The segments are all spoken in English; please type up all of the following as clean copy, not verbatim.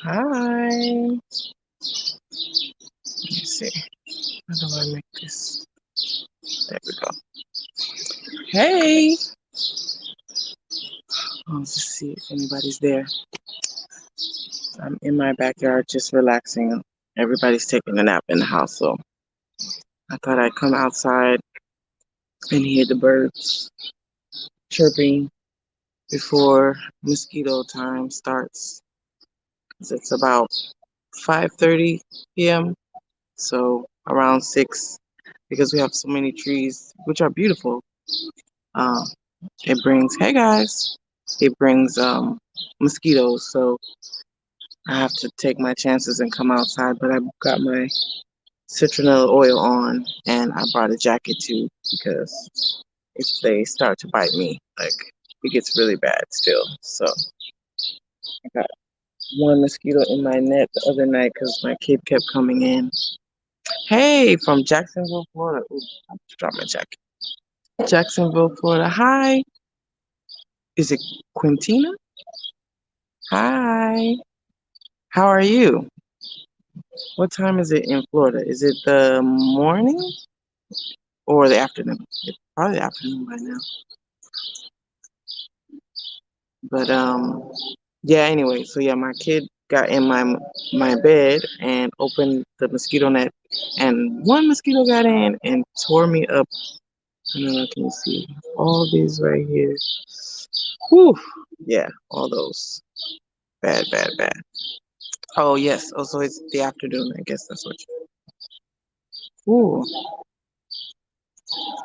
Hi. Let me see. How do I make this? There we go. Hey. Let's just see if anybody's there. I'm in my backyard just relaxing. Everybody's taking a nap in the house, so I thought I'd come outside and hear the birds chirping before mosquito time starts. 'Cause it's about 5:30 p.m. So around 6, because we have so many trees, which are beautiful. Um, it brings, hey guys, it brings mosquitoes. So I have to take my chances and come outside. But I got my citronella oil on, and I brought a jacket too because if they start to bite me, like it gets really bad still. So I got one mosquito in my net the other night because my kid kept coming in. Hey, from Jacksonville, Florida. Ooh, I just dropped my jacket. Jacksonville, Florida. Hi. Is it Quintina? Hi. How are you? What time is it in Florida? Is it the morning or the afternoon? It's probably the afternoon by now. But yeah, anyway, so yeah, my kid got in my bed and opened the mosquito net, and one mosquito got in and tore me up. I don't know if you can see all these right here. Whew. Yeah, all those. Bad, bad, bad. Oh yes. Oh, so it's the afternoon. I guess that's what. Ooh,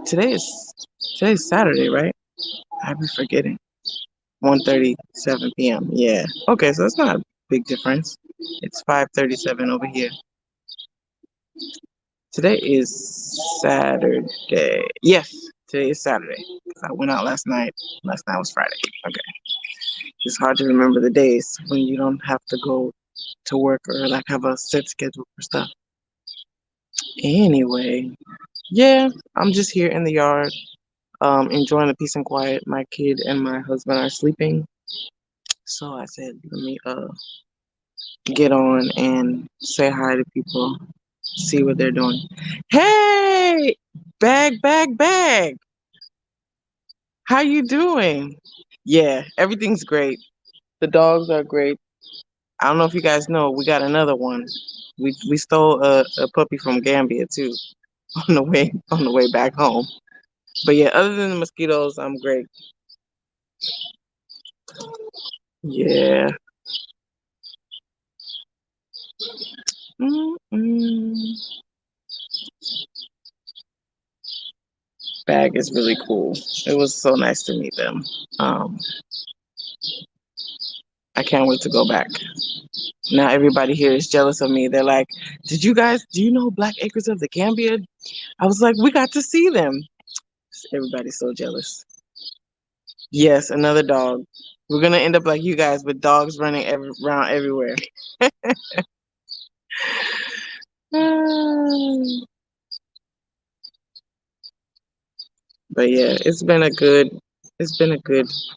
today is today's Saturday, right? I be forgetting. 1:37 p.m. Yeah. Okay, so it's not a big difference. It's 5:37 over here. Today is Saturday. Yes, today is Saturday. 'Cause I went out last night. Last night was Friday. Okay. It's hard to remember the days when you don't have to go to work or like have a set schedule for stuff. Anyway, yeah, I'm just here in the yard, enjoying the peace and quiet. My kid and my husband are sleeping, so I said, let me get on and say hi to people, see what they're doing. Hey, bag, bag, bag. How you doing? Yeah, everything's great. The dogs are great. I don't know if you guys know, we got another one. We stole a puppy from Gambia too on the way back home. But yeah, other than the mosquitoes, I'm great. Yeah. Mm-mm. Bag is really cool. It was so nice to meet them. Um, I can't wait to go back. Now everybody here is jealous of me. They're like, "Did you guys? Do you know Black Acres of the Gambia?" I was like, "We got to see them." Everybody's so jealous. Yes, another dog. We're gonna end up like you guys with dogs running around everywhere. But yeah, it's been a good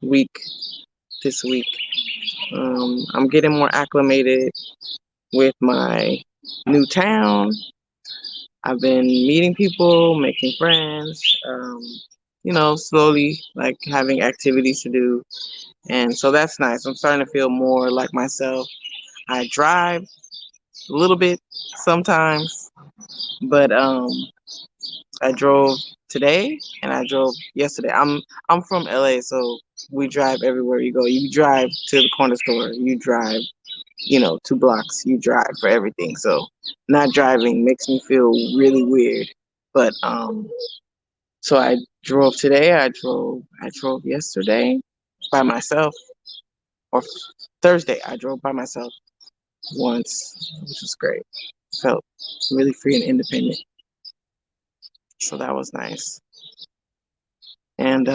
week this week. I'm getting more acclimated with my new town. I've been meeting people, making friends, slowly like having activities to do. And so that's nice. I'm starting to feel more like myself. I drive a little bit sometimes, but I drove today and I drove yesterday. I'm from LA, so we drive everywhere you go. You drive to the corner store, you drive 2 blocks, you drive for everything. So not driving makes me feel really weird. But so I drove today, I drove yesterday by myself, or Thursday I drove by myself once, which was great. Felt really free and independent. So that was nice. And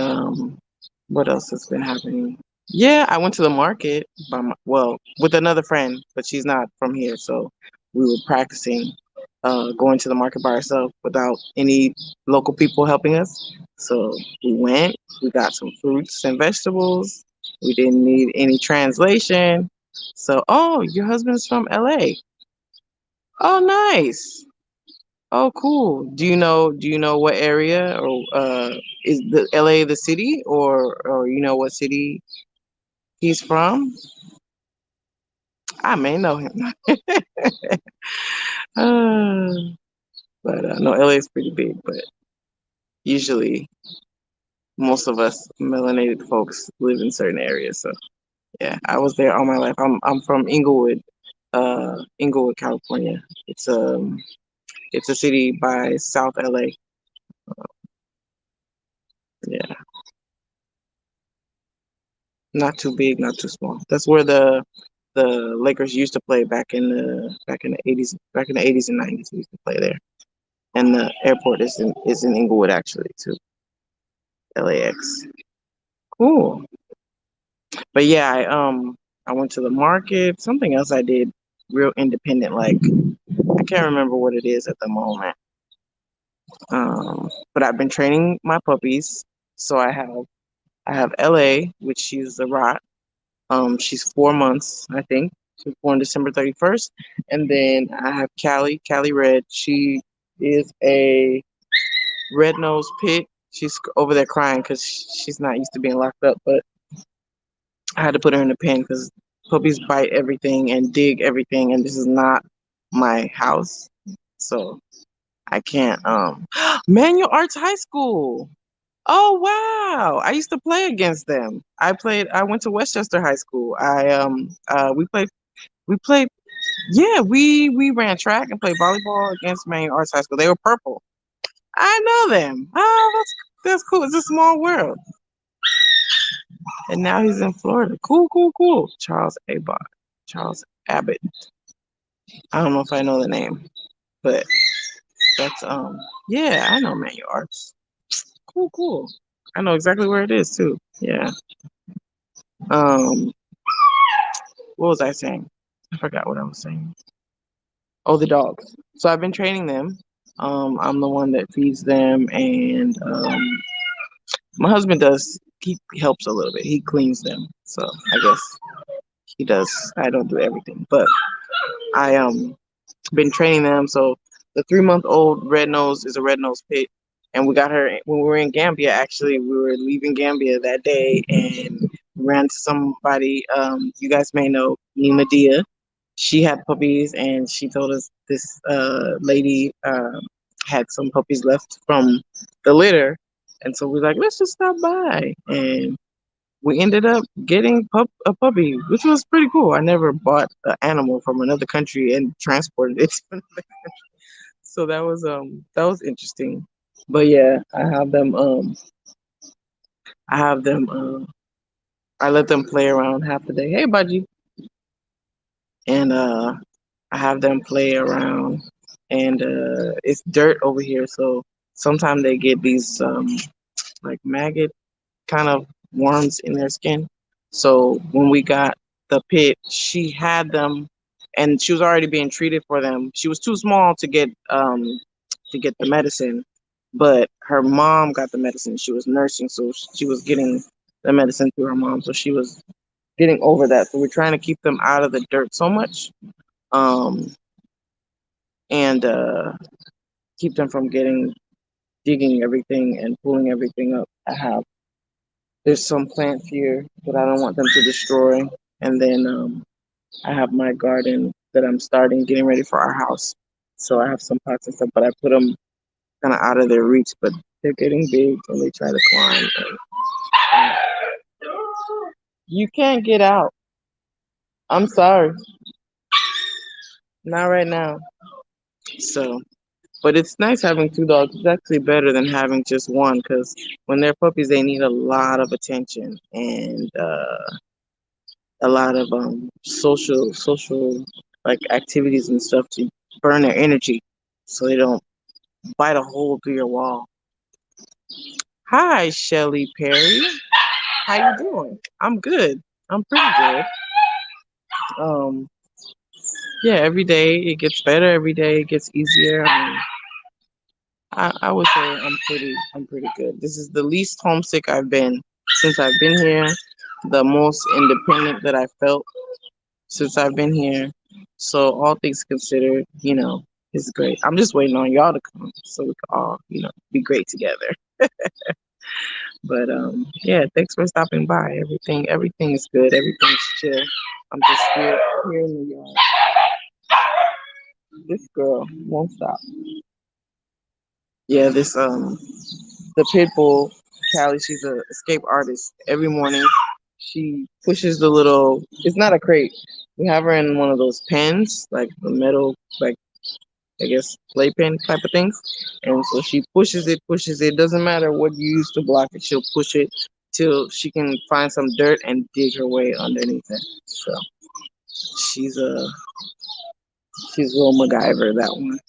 what else has been happening? Yeah, I went to the market with another friend, but she's not from here, so we were practicing going to the market by ourselves without any local people helping us. So we went, we got some fruits and vegetables, We didn't need any translation. So, oh, your husband's from LA. Oh, nice. Oh, cool. Do you know what area, or is the LA the city, or you know what city he's from? I may know him. Uh, but no, LA is pretty big, but usually most of us melanated folks live in certain areas. So yeah, I was there all my life. I'm from Inglewood, California. It's a city by South LA. Yeah, not too big, not too small. That's where the Lakers used to play back in the 80s, back in the 80s and 90s. We used to play there, and the airport is in Inglewood actually too, LAX. Cool. But yeah, I went to the market. Something else I did real independent, like I can't remember what it is at the moment. But I've been training my puppies. So I have LA, which she's a rot. She's 4 months, I think. She was born December 31st. And then I have Callie Red. She is a red nosed pit. She's over there crying because she's not used to being locked up. But I had to put her in the pen because puppies bite everything and dig everything, and this is not my house, so I can't. Manual Arts High School. Oh wow! I used to play against them. I went to Westchester High School. We played. Yeah, we ran track and played volleyball against Manual Arts High School. They were purple. I know them. Oh, that's cool. It's a small world. And now he's in Florida. Cool, cool, cool. Charles Abbott. I don't know if I know the name, but that's yeah, I know Manual Arts. Cool, cool. I know exactly where it is too. Yeah. Um, what was I saying? I forgot what I was saying. Oh, the dogs. So I've been training them. I'm the one that feeds them, and my husband does. He helps a little bit. He cleans them. So I guess he does. I don't do everything, but I been training them. So the 3 month old red nose is a red nose pit, and we got her when we were in Gambia. Actually, we were leaving Gambia that day, and we ran to somebody. You guys may know Nima Dia. She had puppies, and she told us this lady had some puppies left from the litter, and so we are like, let's just stop by, and we ended up getting a puppy, which was pretty cool. I never bought an animal from another country and transported it. So that was interesting. But yeah, I let them play around half the day. Hey budgie. And I have them play around, and it's dirt over here, so sometimes they get these like maggot kind of worms in their skin. So when we got the pit, she had them, and she was already being treated for them. She was too small to get the medicine, but her mom got the medicine. She was nursing, so she was getting the medicine through her mom. So she was getting over that. So we're trying to keep them out of the dirt so much, um, and keep them from getting digging everything and pulling everything up. There's some plants here that I don't want them to destroy. And then I have my garden that I'm starting, getting ready for our house. So I have some pots and stuff, but I put them kind of out of their reach. But they're getting big and they try to climb. And you can't get out. I'm sorry. Not right now. So, but it's nice having two dogs. It's actually better than having just one because when they're puppies, they need a lot of attention and a lot of social like activities and stuff to burn their energy so they don't bite a hole through your wall. Hi, Shelly Perry. How you doing? I'm good. I'm pretty good. Um, yeah, every day it gets better. Every day it gets easier. I mean, I would say I'm pretty good. This is the least homesick I've been since I've been here. the most independent that I felt since I've been here. So all things considered, it's great. I'm just waiting on y'all to come so we can all, be great together. But yeah, thanks for stopping by. Everything is good. Everything's chill. I'm just here in the yard. This girl won't stop. Yeah, this the pit bull, Callie, she's a escape artist. Every morning she pushes the little, it's not a crate. We have her in one of those pens, like the metal, like I guess playpen type of things. And so she pushes it. Doesn't matter what you use to block it, she'll push it till she can find some dirt and dig her way underneath it. So she's a she's a little MacGyver, that one.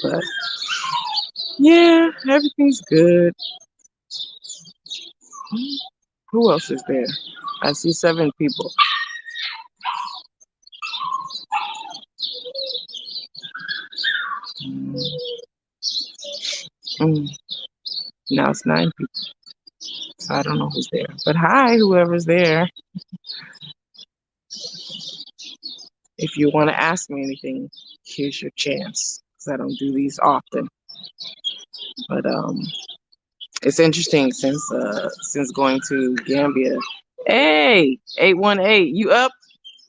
But yeah, everything's good. Who else is there? I see 7 people. Mm, mm. Now it's 9 people. So I don't know who's there. But hi, whoever's there. If you want to ask me anything, here's your chance. Because I don't do these often. But it's interesting since going to Gambia. Hey, 818, you up?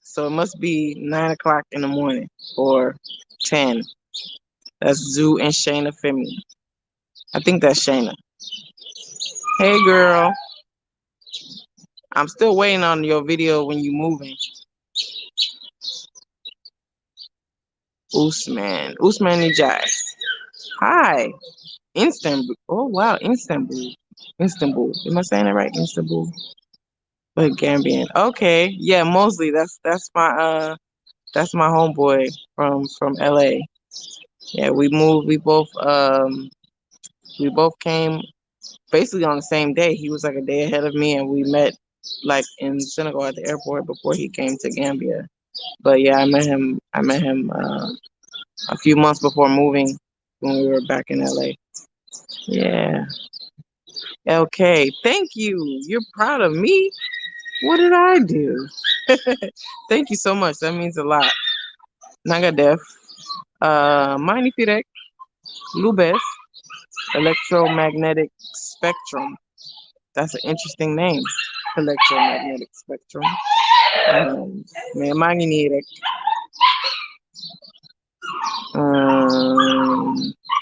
So it must be 9 o'clock in the morning or 10. That's Zoo and Shayna Femi. I think that's Shayna. Hey girl, I'm still waiting on your video when you moving. Usman Nijai. Hi, Istanbul. Oh wow, Istanbul. Am I saying that right? Istanbul. But Gambian. Okay, yeah, Mosley. That's my homeboy from LA. Yeah, we moved. We both came basically on the same day. He was like a day ahead of me, and we met like in Senegal at the airport before he came to Gambia. But yeah, I met him a few months before moving when we were back in LA. Yeah. Okay. Thank you. You're proud of me? What did I do? Thank you so much. That means a lot. Nagadef. Magnifirek. Lubes. Electromagnetic spectrum. That's an interesting name. Electromagnetic spectrum. May Magnifirek.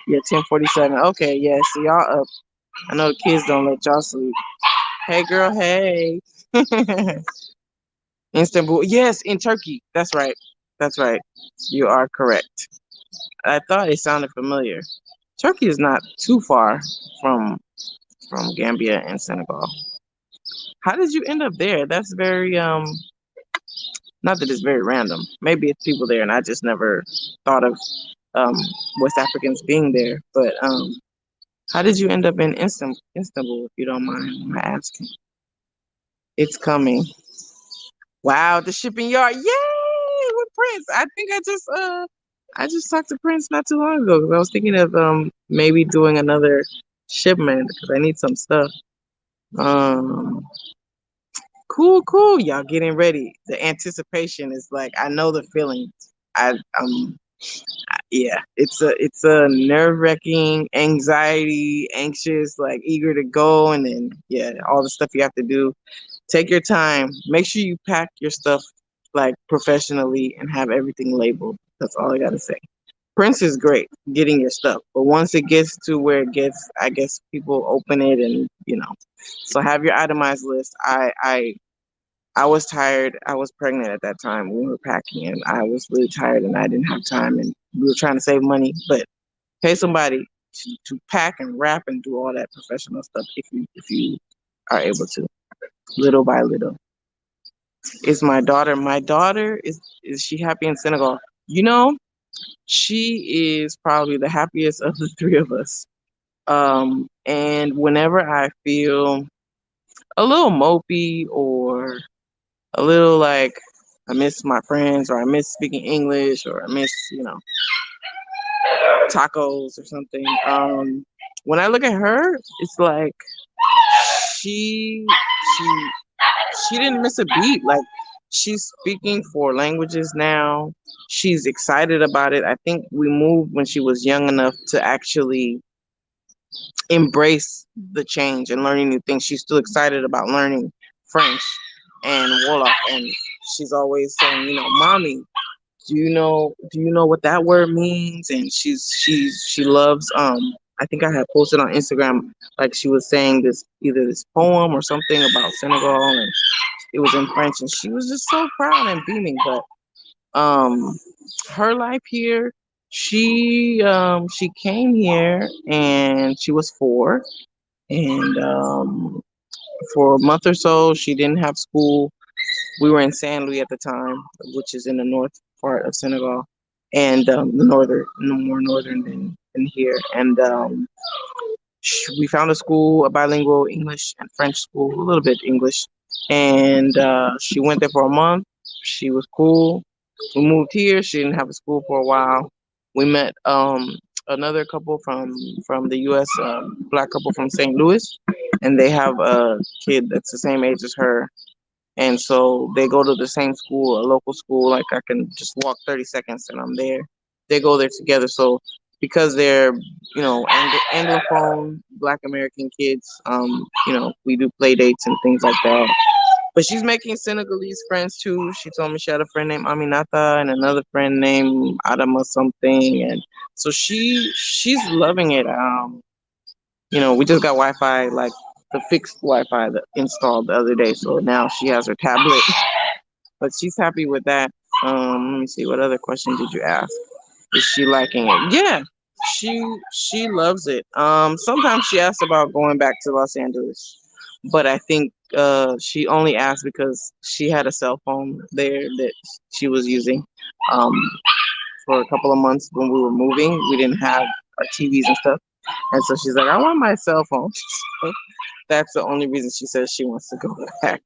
Yeah, 10:47. Okay, yeah. So y'all up. I know the kids don't let y'all sleep. Hey, girl. Hey. Istanbul. Yes, in Turkey. That's right. That's right. You are correct. I thought it sounded familiar. Turkey is not too far from from Gambia and Senegal. How did you end up there? That's very not that it's very random. Maybe it's people there and I just never thought of um West Africans being there. But how did you end up in Istanbul if you don't mind my asking? It's coming. Wow, the shipping yard. Yay! With Prince. I just talked to Prince not too long ago because I was thinking of maybe doing another shipment because I need some stuff. Um cool. Y'all getting ready. The anticipation is like I know the feeling. I'm yeah, it's a nerve-wracking, anxiety, anxious, like eager to go and then yeah, all the stuff you have to do. Take your time. Make sure you pack your stuff like professionally and have everything labeled. That's all I gotta say. Prince is great getting your stuff, but once it gets to where it gets, I guess people open it and So have your itemized list. I was tired. I was pregnant at that time when we were packing, and I was really tired, and I didn't have time, and we were trying to save money, but pay somebody to pack and wrap and do all that professional stuff if you are able to, little by little. Is my daughter. My daughter is she happy in Senegal? You know, she is probably the happiest of the three of us. And whenever I feel a little mopey or a little like I miss my friends or I miss speaking English or I miss, tacos or something. When I look at her, it's like she she She didn't miss a beat. Like, she's speaking 4 languages now. She's excited about it. I think we moved when she was young enough to actually embrace the change and learning new things. She's still excited about learning French and Wolof, and she's always saying, "Mommy, do you know what that word means?" And she loves. I think I had posted on Instagram, like, she was saying either this poem or something about Senegal, and it was in French, and she was just so proud and beaming. But um, her life here, she came here and she was 4, and for a month or so she didn't have school. We were in Saint Louis at the time, which is in the north part of Senegal, and the northern, no more northern than here. And we found a school, a bilingual English and French school, a little bit English. And she went there for a month. She was cool. We moved here. She didn't have a school for a while. We met another couple from the U.S., black couple from St. Louis, and they have a kid that's the same age as her, and so they go to the same school, a local school. Like, I can just walk 30 seconds and I'm there. They go there together. So because they're, Anglophone Black American kids, we do play dates and things like that. But she's making Senegalese friends too. She told me she had a friend named Aminata and another friend named Adama something, and so she's loving it. We just got Wi-Fi, like the fixed Wi-Fi that installed the other day. So now she has her tablet, but she's happy with that. Let me see. What other question did you ask? Is she liking it? Yeah, she loves it. Sometimes she asks about going back to Los Angeles, but I think she only asked because she had a cell phone there that she was using. Um, for a couple of months when we were moving, we didn't have our TVs and stuff. And so she's like, I want my cell phone. So that's the only reason she says she wants to go back.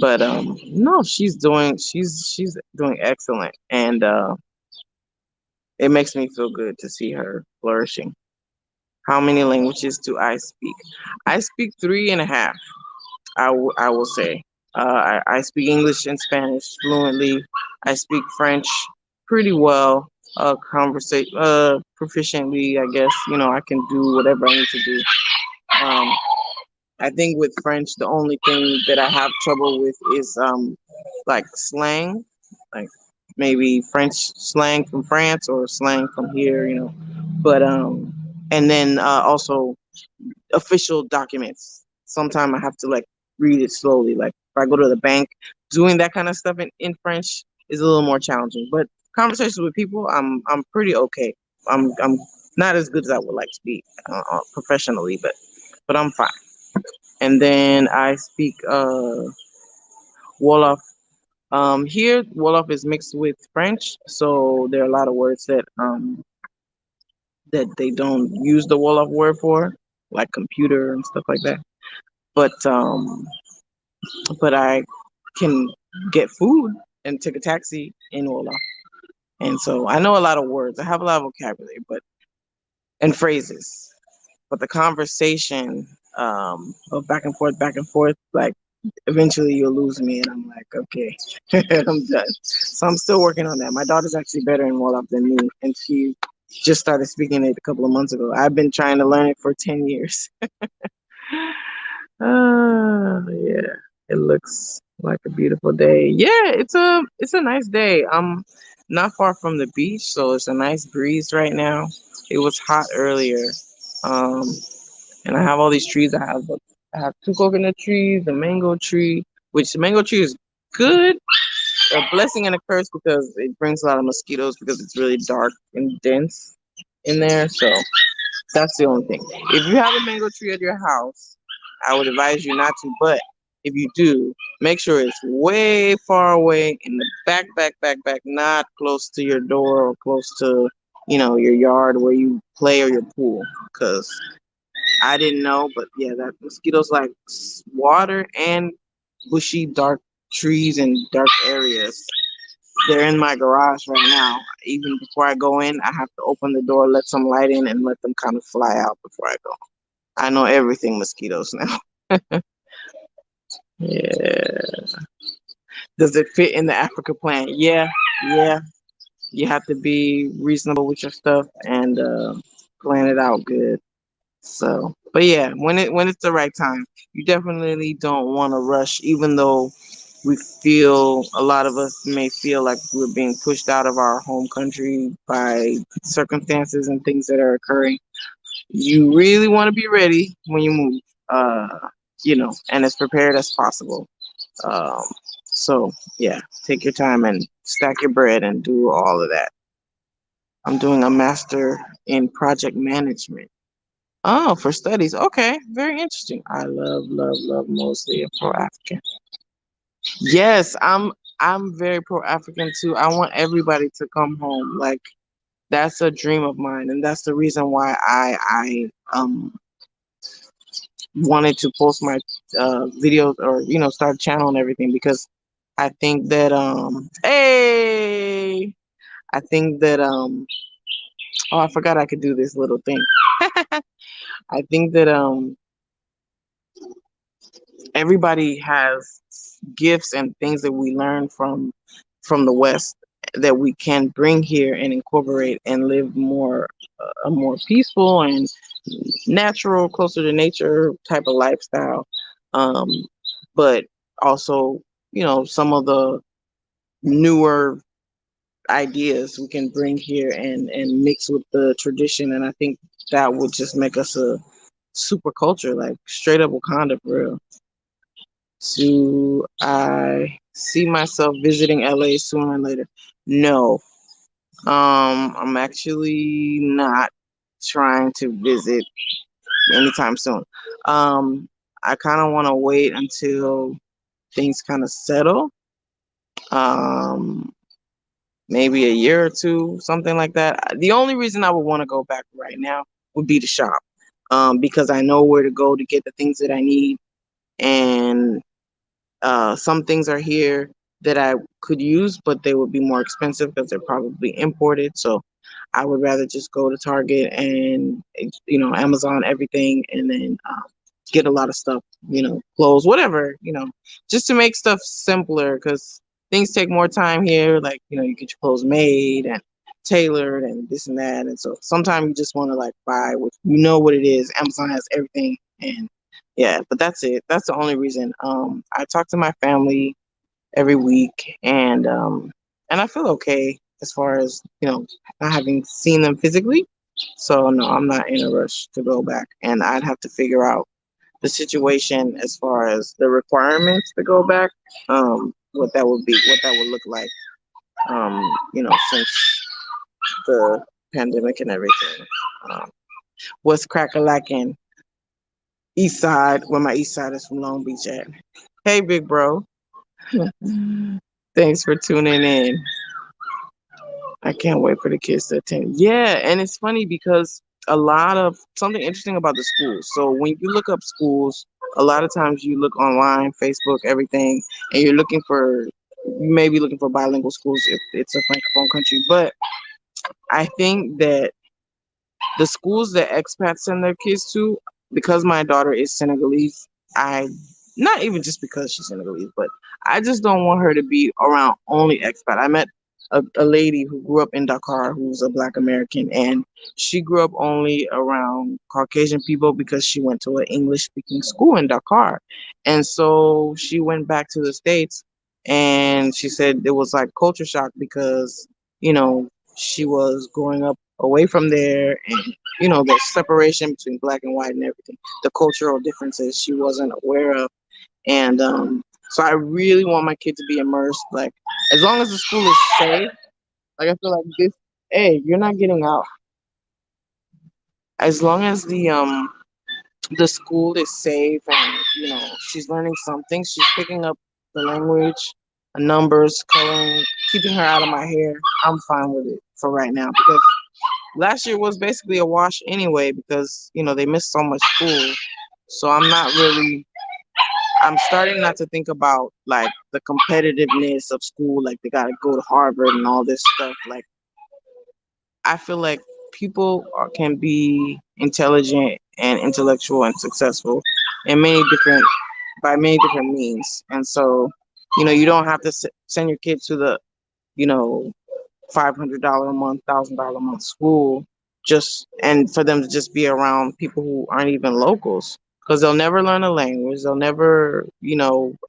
But no, she's doing excellent, and it makes me feel good to see her flourishing. How many languages do I speak? I speak three and a half. I will say. I speak English and Spanish fluently. I speak French pretty well. Proficiently, I guess. I can do whatever I need to do. Um, I think with French, the only thing that I have trouble with is like slang, like maybe French slang from France or slang from here. But and then also official documents. Sometimes I have to like read it slowly. Like if I go to the bank, doing that kind of stuff in French is a little more challenging. But conversations with people, I'm pretty okay. I'm not as good as I would like to be professionally, but I'm fine. And then I speak Wolof. Here Wolof is mixed with French, so there are a lot of words that they don't use the Wolof word for, like computer and stuff like that. But I can get food and take a taxi in Wolof, and so I know a lot of words. I have a lot of vocabulary, and phrases. But the conversation of back and forth, like eventually you'll lose me, and I'm like, okay, I'm done. So I'm still working on that. My daughter's actually better in Wolof than me, and she just started speaking it a couple of months ago. I've been trying to learn it for 10 years. Yeah, it looks like a beautiful day. Yeah, it's a nice day. I'm not far from the beach, so it's a nice breeze right now. It was hot earlier. Um, and I have all these trees. I have 2 coconut trees, a mango tree, which the mango tree is good, a blessing and a curse because it brings a lot of mosquitoes because it's really dark and dense in there. So that's the only thing. If you have a mango tree at your house, I would advise you not to. But if you do, make sure it's way far away in the back, not close to your door or close to, your yard where you play or your pool. Because I didn't know, but yeah, that mosquitoes like water and bushy, dark trees and dark areas. They're in my garage right now. Even before I go in, I have to open the door, let some light in, and let them kind of fly out before I go. I know everything mosquitoes now. Yeah. Does it fit in the Africa plan? Yeah, yeah. You have to be reasonable with your stuff and plan it out good. So, but yeah, when it's the right time, you definitely don't want to rush, even though we feel a lot of us may feel like we're being pushed out of our home country by circumstances and things that are occurring. You really want to be ready when you move, and as prepared as possible. Um, so yeah, take your time and stack your bread and do all of that. I'm doing a master in project management. Oh, for studies. Okay, very interesting. I love mostly pro African. Yes, I'm very pro African too. I want everybody to come home. Like that's a dream of mine, and that's the reason why I wanted to post my videos or start a channel and everything because I think that I think that oh, I forgot I could do this little thing. I think that everybody has gifts and things that we learn from the West that we can bring here and incorporate and live more a more peaceful and natural, closer to nature type of lifestyle. Um, but also, some of the newer ideas we can bring here and mix with the tradition, and I think that would just make us a super culture, like straight up Wakanda for real. Do I see myself visiting LA sooner or later? No. I'm actually not trying to visit anytime soon. I kind of want to wait until things kind of settle. Um, Maybe a year or two, something like that. The only reason I would want to go back right now would be to shop, because I know where to go to get the things that I need, and some things are here that I could use, but they would be more expensive because they're probably imported. So I would rather just go to Target and Amazon everything, and then get a lot of stuff, clothes, whatever, just to make stuff simpler because things take more time here. Like you get your clothes made and tailored and this and that, and so sometimes you just want to like buy what what it is. Amazon has everything, and yeah, but that's it. That's the only reason. I talk to my family every week, and I feel okay as far as not having seen them physically. So no, I'm not in a rush to go back, and I'd have to figure out the situation as far as the requirements to go back. What that would be, what that would look like. Since the pandemic and everything. Um, what's crack a lacking? East Side, where my East Side is from Long Beach at. Hey, big bro. Thanks for tuning in. I can't wait for the kids to attend. Yeah, and it's funny because a lot of something interesting about the schools. So when you look up schools, a lot of times you look online, Facebook, everything, and you may be looking for bilingual schools if it's a francophone country. But I think that the schools that expats send their kids to, because my daughter is Senegalese, I not even just because she's Senegalese, but I just don't want her to be around only expat. I met a lady who grew up in Dakar who's a Black American, and she grew up only around Caucasian people because she went to an English speaking school in Dakar. And so she went back to the States, and she said it was like culture shock because, you know, she was growing up away from there, and the separation between black and white and everything, the cultural differences she wasn't aware of. And so I really want my kid to be immersed, like as long as the school is safe. Like I feel like this, hey, you're not getting out. As long as the school is safe, and she's learning something, she's picking up the language, numbers, coloring, keeping her out of my hair, I'm fine with it for right now, because last year was basically a wash anyway because they missed so much school. So I'm starting not to think about like the competitiveness of school, like they got to go to Harvard and all this stuff. Like I feel like people can be intelligent and intellectual and successful in many different by many different means. And so, you don't have to send your kid to the, you know, $500 a month, $1,000 a month school just and for them to just be around people who aren't even locals because they'll never learn a language, they'll never,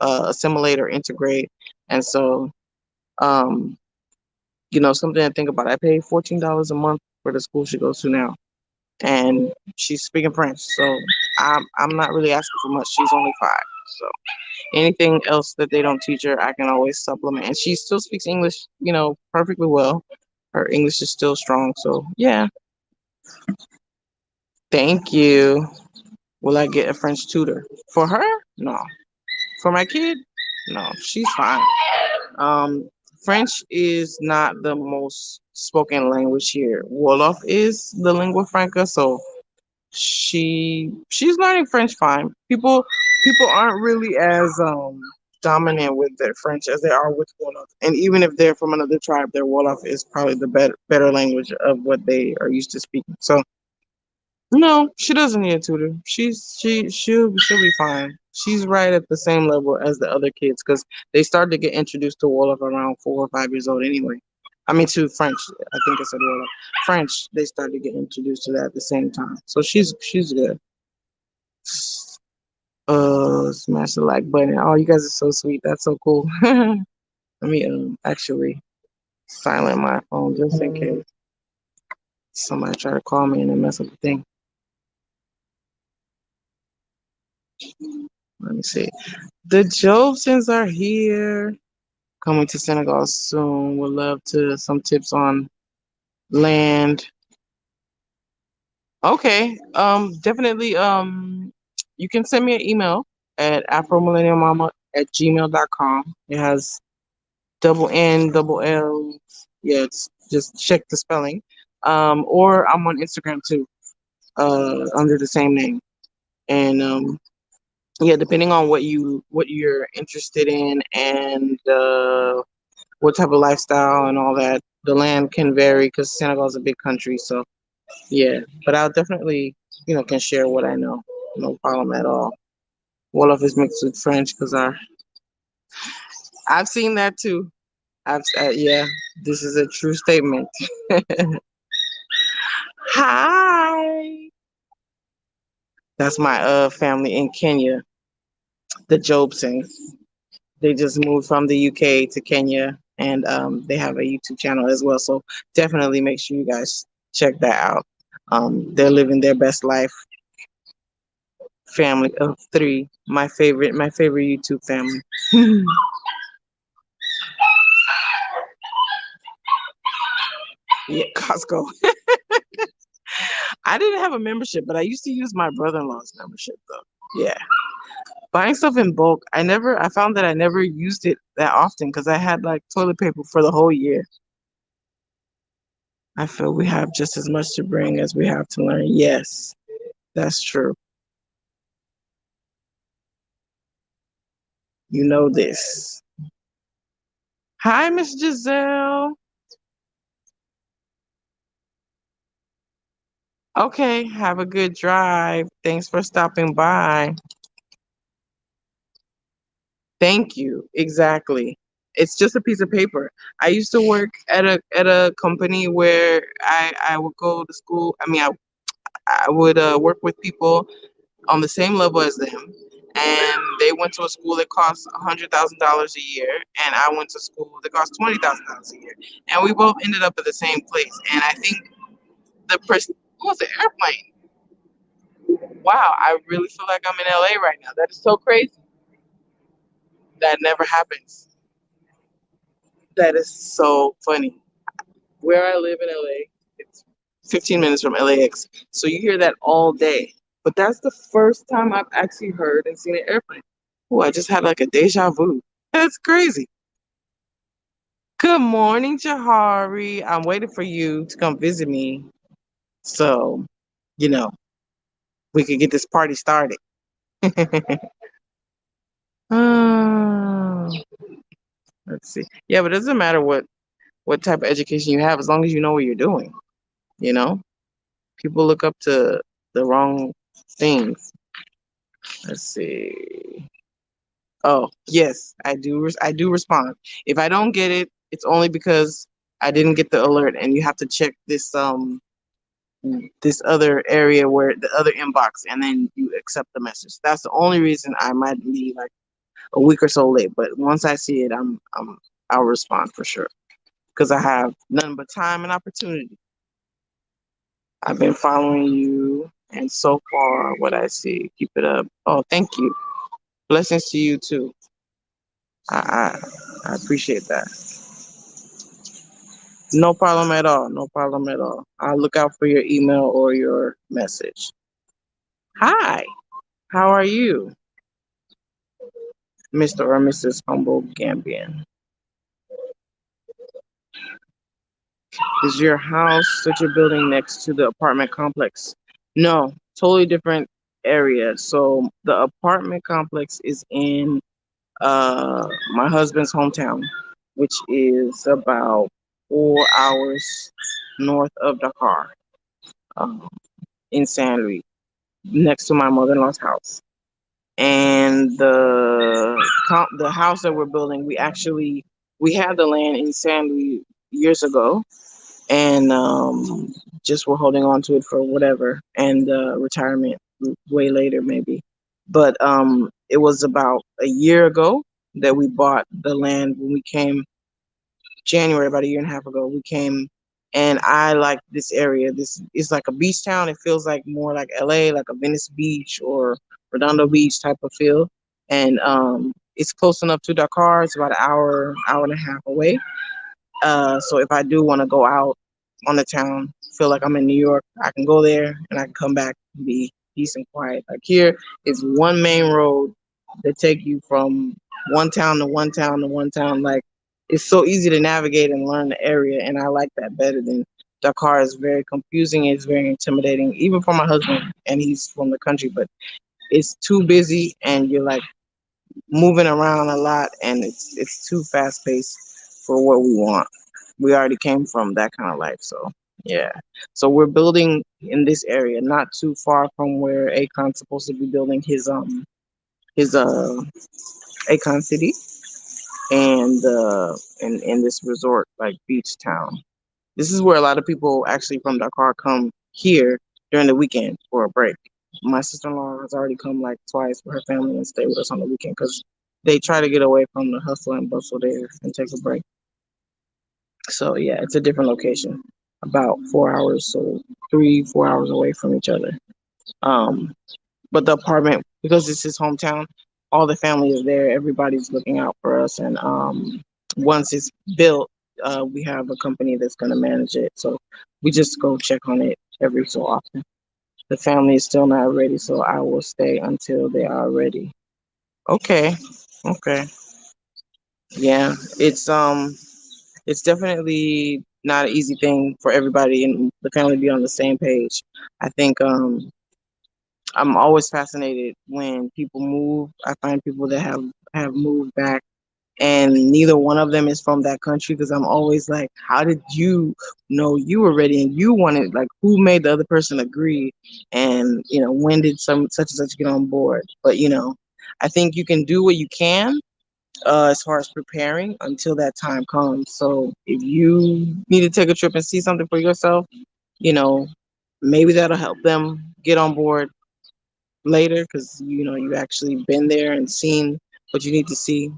assimilate or integrate. And so, um, something to think about. I pay $14 a month for the school she goes to now, and she's speaking French, so I'm not really asking for much. She's only 5, so anything else that they don't teach her, I can always supplement. And she still speaks English, perfectly well. Her English is still strong, so yeah. Thank you. Will I get a French tutor for her? No. For my kid? No. She's fine. Um, French is not the most spoken language here. Wolof is the lingua franca, so she's learning French fine. People aren't really as dominant with their French as they are with Wolof. And even if they're from another tribe, their Wolof is probably the better language of what they are used to speaking. So no, she doesn't need a tutor. She'll be fine. She's right at the same level as the other kids because they started to get introduced to Wolof around 4 or 5 years old anyway. I mean to French. I think I said Wolof. French. They started to get introduced to that at the same time. So she's good. Smash the like button. Oh, you guys are so sweet. That's so cool. Let me actually silent my phone just in case somebody try to call me and then mess up the thing. Let me see. The Jobsons are here. Coming to Senegal soon. Would love to some tips on land. Okay. Definitely. You can send me an email at afromillennialmama@gmail.com. It has double N, double L. Yeah, it's just check the spelling. Or I'm on Instagram too, under the same name. And yeah, depending on what you're interested in and what type of lifestyle and all that. The land can vary because Senegal is a big country. So yeah, but I'll definitely, can share what I know. No problem at all. Wolof is mixed with French because I've seen that too. Yeah, this is a true statement. Hi. That's my family in Kenya, the Jobsons. They just moved from the UK to Kenya, and they have a YouTube channel as well. So definitely make sure you guys check that out. They're living their best life. Family of 3, my favorite YouTube family. Yeah, Costco. I didn't have a membership, but I used to use my brother-in-law's membership though. Yeah, buying stuff in bulk. I found that I never used it that often because I had like toilet paper for the whole year. I feel we have just as much to bring as we have to learn. Yes, that's true. You know this. Hi, Miss Giselle. Okay, have a good drive. Thanks for stopping by. Thank you. Exactly. It's just a piece of paper. I used to work at a company where I would go to school. I mean, I would work with people on the same level as them, and they went to a school that cost $100,000 a year, and I went to school that cost $20,000 a year, and we both ended up at the same place. And I think the person who was an airplane. Wow, I really feel like I'm in LA right now. That is so crazy. That never happens. That is so funny. Where I live in LA, it's 15 minutes from LAX. So you hear that all day. But that's the first time I've actually heard and seen an airplane. Oh, I just had like a deja vu. That's crazy. Good morning, Jahari. I'm waiting for you to come visit me so, you know, we could get this party started. Ah, let's see. Yeah, but it doesn't matter what type of education you have as long as you know what you're doing, you know? People look up to the wrong things. Let's see. Oh, yes, I do. I do respond. If I don't get it, it's only because I didn't get the alert, and you have to check this other area where the other inbox, and then you accept the message. That's the only reason I might be like a week or so late. But once I see it, I'll respond for sure because I have none but time and opportunity. I've been following you, and so far, what I see, keep it up. Oh, thank you. Blessings to you too. I appreciate that. No problem at all. No problem at all. I'll look out for your email or your message. Hi, how are you, Mr. or Mrs. Humble Gambian? Is your house that you're building next to the apartment complex? No, totally different area. So the apartment complex is in my husband's hometown, which is about 4 hours north of Dakar, um, in San Luis, next to my mother-in-law's house. And the house that we're building, we had the land in San Luis years ago, and just we're holding on to it for whatever, and retirement way later maybe. But it was about a year ago that we bought the land when we came January, about a year and a half ago. We came, and I like this area. This is like a beach town. It feels like more like LA, like a Venice Beach or Redondo Beach type of feel. And it's close enough to Dakar. It's about an hour, hour and a half away. So if I do want to go out on the town, feel like I'm in New York, I can go there and I can come back and be peace and quiet. Like here is one main road that take you from one town to one town to one town. Like it's so easy to navigate and learn the area, and I like that better than Dakar is very confusing. It's very intimidating, even for my husband, and he's from the country. But it's too busy, and you're like moving around a lot, and it's too fast paced for what we want. We already came from that kind of life, so yeah. So we're building in this area, not too far from where Akon's supposed to be building his Akon City, and in this resort like beach town. This is where a lot of people actually from Dakar come here during the weekend for a break. My sister-in-law has already come like twice with her family and stay with us on the weekend because they try to get away from the hustle and bustle there and take a break. So yeah, it's a different location, about 4 hours, so 3, 4 hours away from each other. Um, but the apartment, because it's his hometown, all the family is there. Everybody's looking out for us, and once it's built, we have a company that's going to manage it. So we just go check on it every so often. The family is still not ready, so I will stay until they are ready. Okay, okay, yeah. It's definitely not an easy thing for everybody in the family to be on the same page. I think I'm always fascinated when people move. I find people that have moved back and neither one of them is from that country because I'm always like, how did you know you were ready and you wanted, like, who made the other person agree, and when did some such and such get on board? But I think you can do what you can as far as preparing until that time comes. So if you need to take a trip and see something for yourself, you know, maybe that'll help them get on board later because you actually been there and seen what you need to see.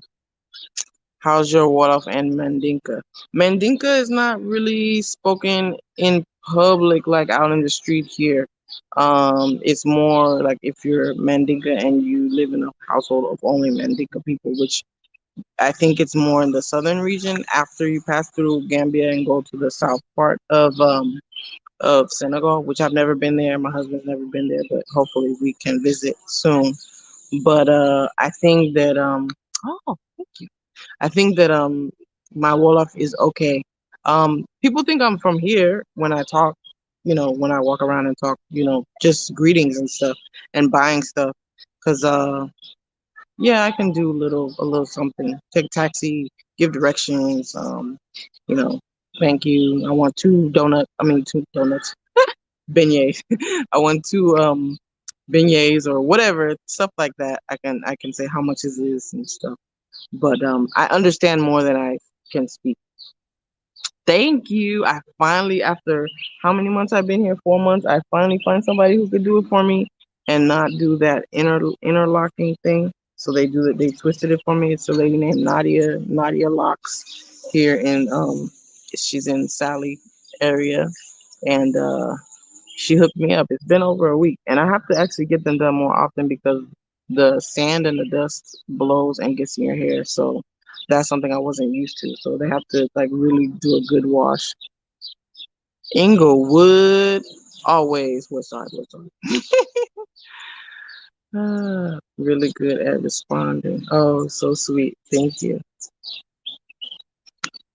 How's your Wolof and Mandinka? Mandinka is not really spoken in public, like out in the street here. It's more like if you're Mandinka and you live in a household of only Mandinka people, which I think it's more in the southern region after you pass through Gambia and go to the south part of Senegal, which I've never been there. My husband's never been there, but hopefully we can visit soon. But I think that oh, thank you. I think that my Wolof is okay. People think I'm from here when I talk, when I walk around and talk, just greetings and stuff and buying stuff. Cause yeah, I can do a little something. Take a taxi, give directions. You know, thank you. I want two donuts. I mean, two donuts, beignets. I want two beignets or whatever stuff like that. I can say how much it is and stuff. But I understand more than I can speak. Thank you. I finally, after how many months I've been here? 4 months. I finally find somebody who could do it for me and not do that interlocking thing. So they do it. They twisted it for me. It's a lady named Nadia Locks here in she's in Sally area, and she hooked me up. It's been over a week, and I have to actually get them done more often because the sand and the dust blows and gets in your hair. So that's something I wasn't used to. So they have to like really do a good wash. Inglewood, always. What's on? Really good at responding. Oh, so sweet. Thank you.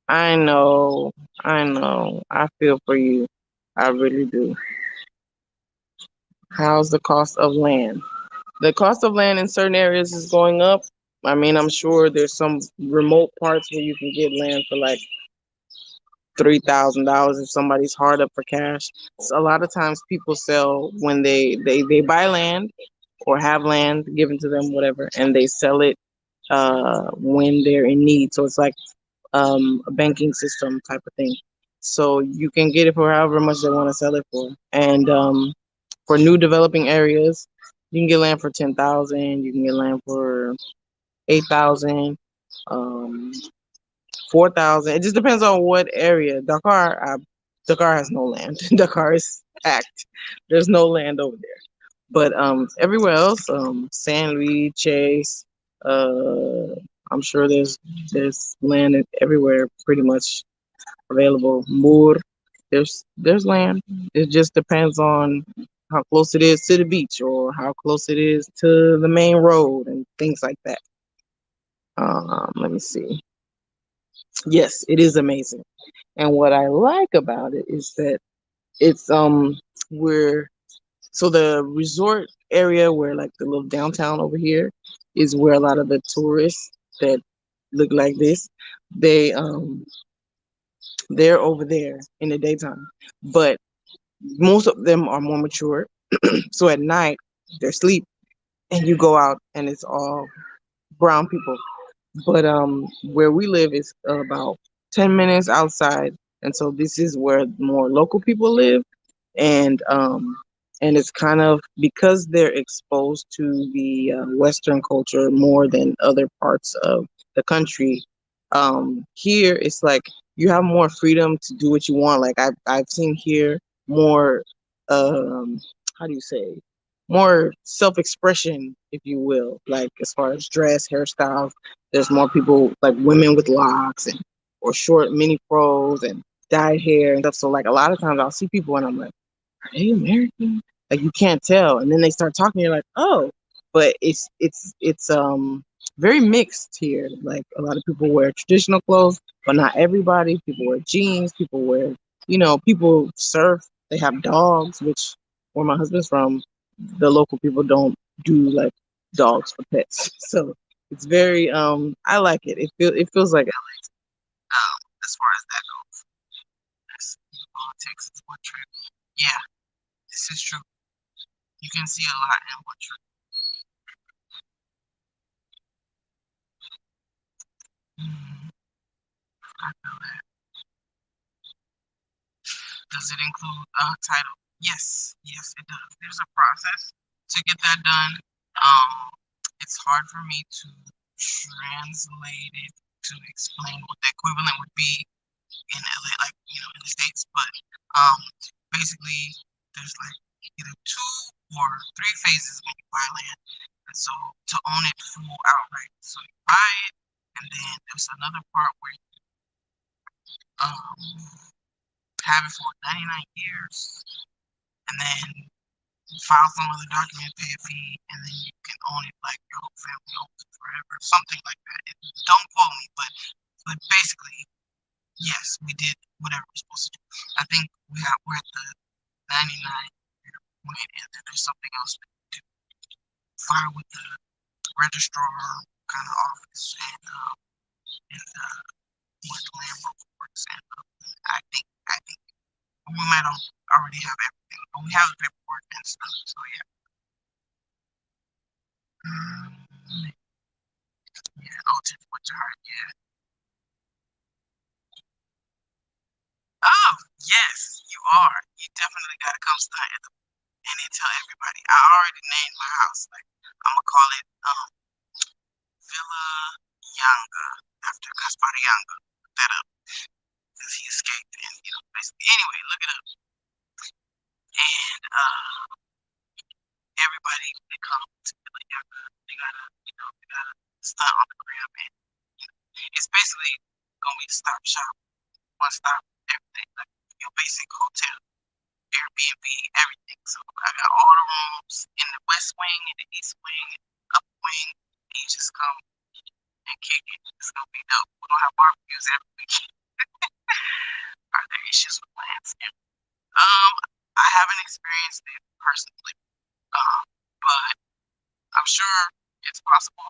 I know. I know. I feel for you. I really do. How's the cost of land? The cost of land in certain areas is going up. I mean, I'm sure there's some remote parts where you can get land for like $3,000 if somebody's hard up for cash. So a lot of times people sell when they buy land or have land given to them, whatever, and they sell it when they're in need. So it's like a banking system type of thing. So you can get it for however much they want to sell it for. And for new developing areas, you can get land for 10,000. You can get land for 8,000, 4,000. It just depends on what area. Dakar has no land. Dakar is packed. There's no land over there. But everywhere else, San Luis, Chase, uh, I'm sure there's land everywhere pretty much available. Moor, there's land. It just depends on how close it is to the beach or how close it is to the main road and things like that. Let me see. Yes, it is amazing. And what I like about it is that it's where so the resort area where like the little downtown over here is where a lot of the tourists that look like this, they they're over there in the daytime. But most of them are more mature. So at night they're asleep and you go out and it's all brown people. But where we live is about 10 minutes outside, and so this is where more local people live, and it's kind of because they're exposed to the Western culture more than other parts of the country. Here it's like you have more freedom to do what you want. Like I've seen here more how do you say, more self-expression, if you will, like as far as dress, hairstyles. There's more people like women with locks and or short mini fros and dyed hair and stuff. So like a lot of times I'll see people and I'm like, are they American? Like you can't tell. And then they start talking, you're like, oh. But it's very mixed here. Like a lot of people wear traditional clothes, but not everybody. People wear jeans, people wear, people surf, they have dogs, which where my husband's from, the local people don't do like dogs for pets. So it's very I like it. It feels like as far as that goes. That's Texas one trip. Yeah, this is true. You can see a lot in one trip. Mm, I feel that. Does it include a title? Yes, yes, it does. There's a process to get that done. It's hard for me to translate it to explain what the equivalent would be in LA, like in the States. But um, basically, there's like either 2 or 3 phases when you buy land, and so to own it full outright, so you buy it, and then there's another part where you um have it for 99 years, and then file some other document, pay a fee, and then you can own it like your whole family owns it forever, something like that. Don't quote me, but basically, yes, we did whatever we're supposed to do. I think we're at the 99 year point, and then there's something else that we do. File with the registrar kind of office and what the land broker works, and I think we might already have everything, but we have the paperwork and stuff. So yeah. What's your heart? Yeah. Oh, yes, you are. You definitely gotta come stay and then tell everybody. I already named my house. Like I'm gonna call it Villa Yanga after Gaspar Yanga. Look that up because he escaped and basically. Anyway, look it up. And everybody when they come to Villa Yanga, they gotta start on the gram and it's basically gonna be a stop shop, one stop, everything like your basic hotel. Airbnb, everything. So I got all the rooms in the west wing, in the east wing, in the upper wing. And you just come and kick it. It's gonna be dope. We're gonna have barbecues every weekend. Are there issues with plans? I haven't experienced it personally, but I'm sure it's possible.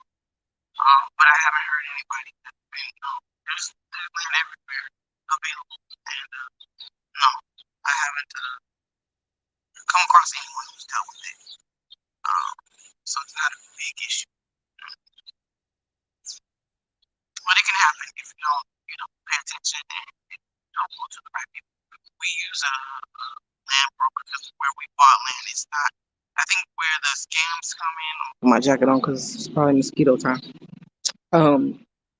But I haven't heard anybody that there's land everywhere available, and no, I haven't come across anyone who's dealt with it. Um, so it's not a big issue. But it can happen if you don't, pay attention and don't go to the right people. We use a land broker because where we bought land, it's not. I think where the scams come in. Put my jacket on because it's probably mosquito time.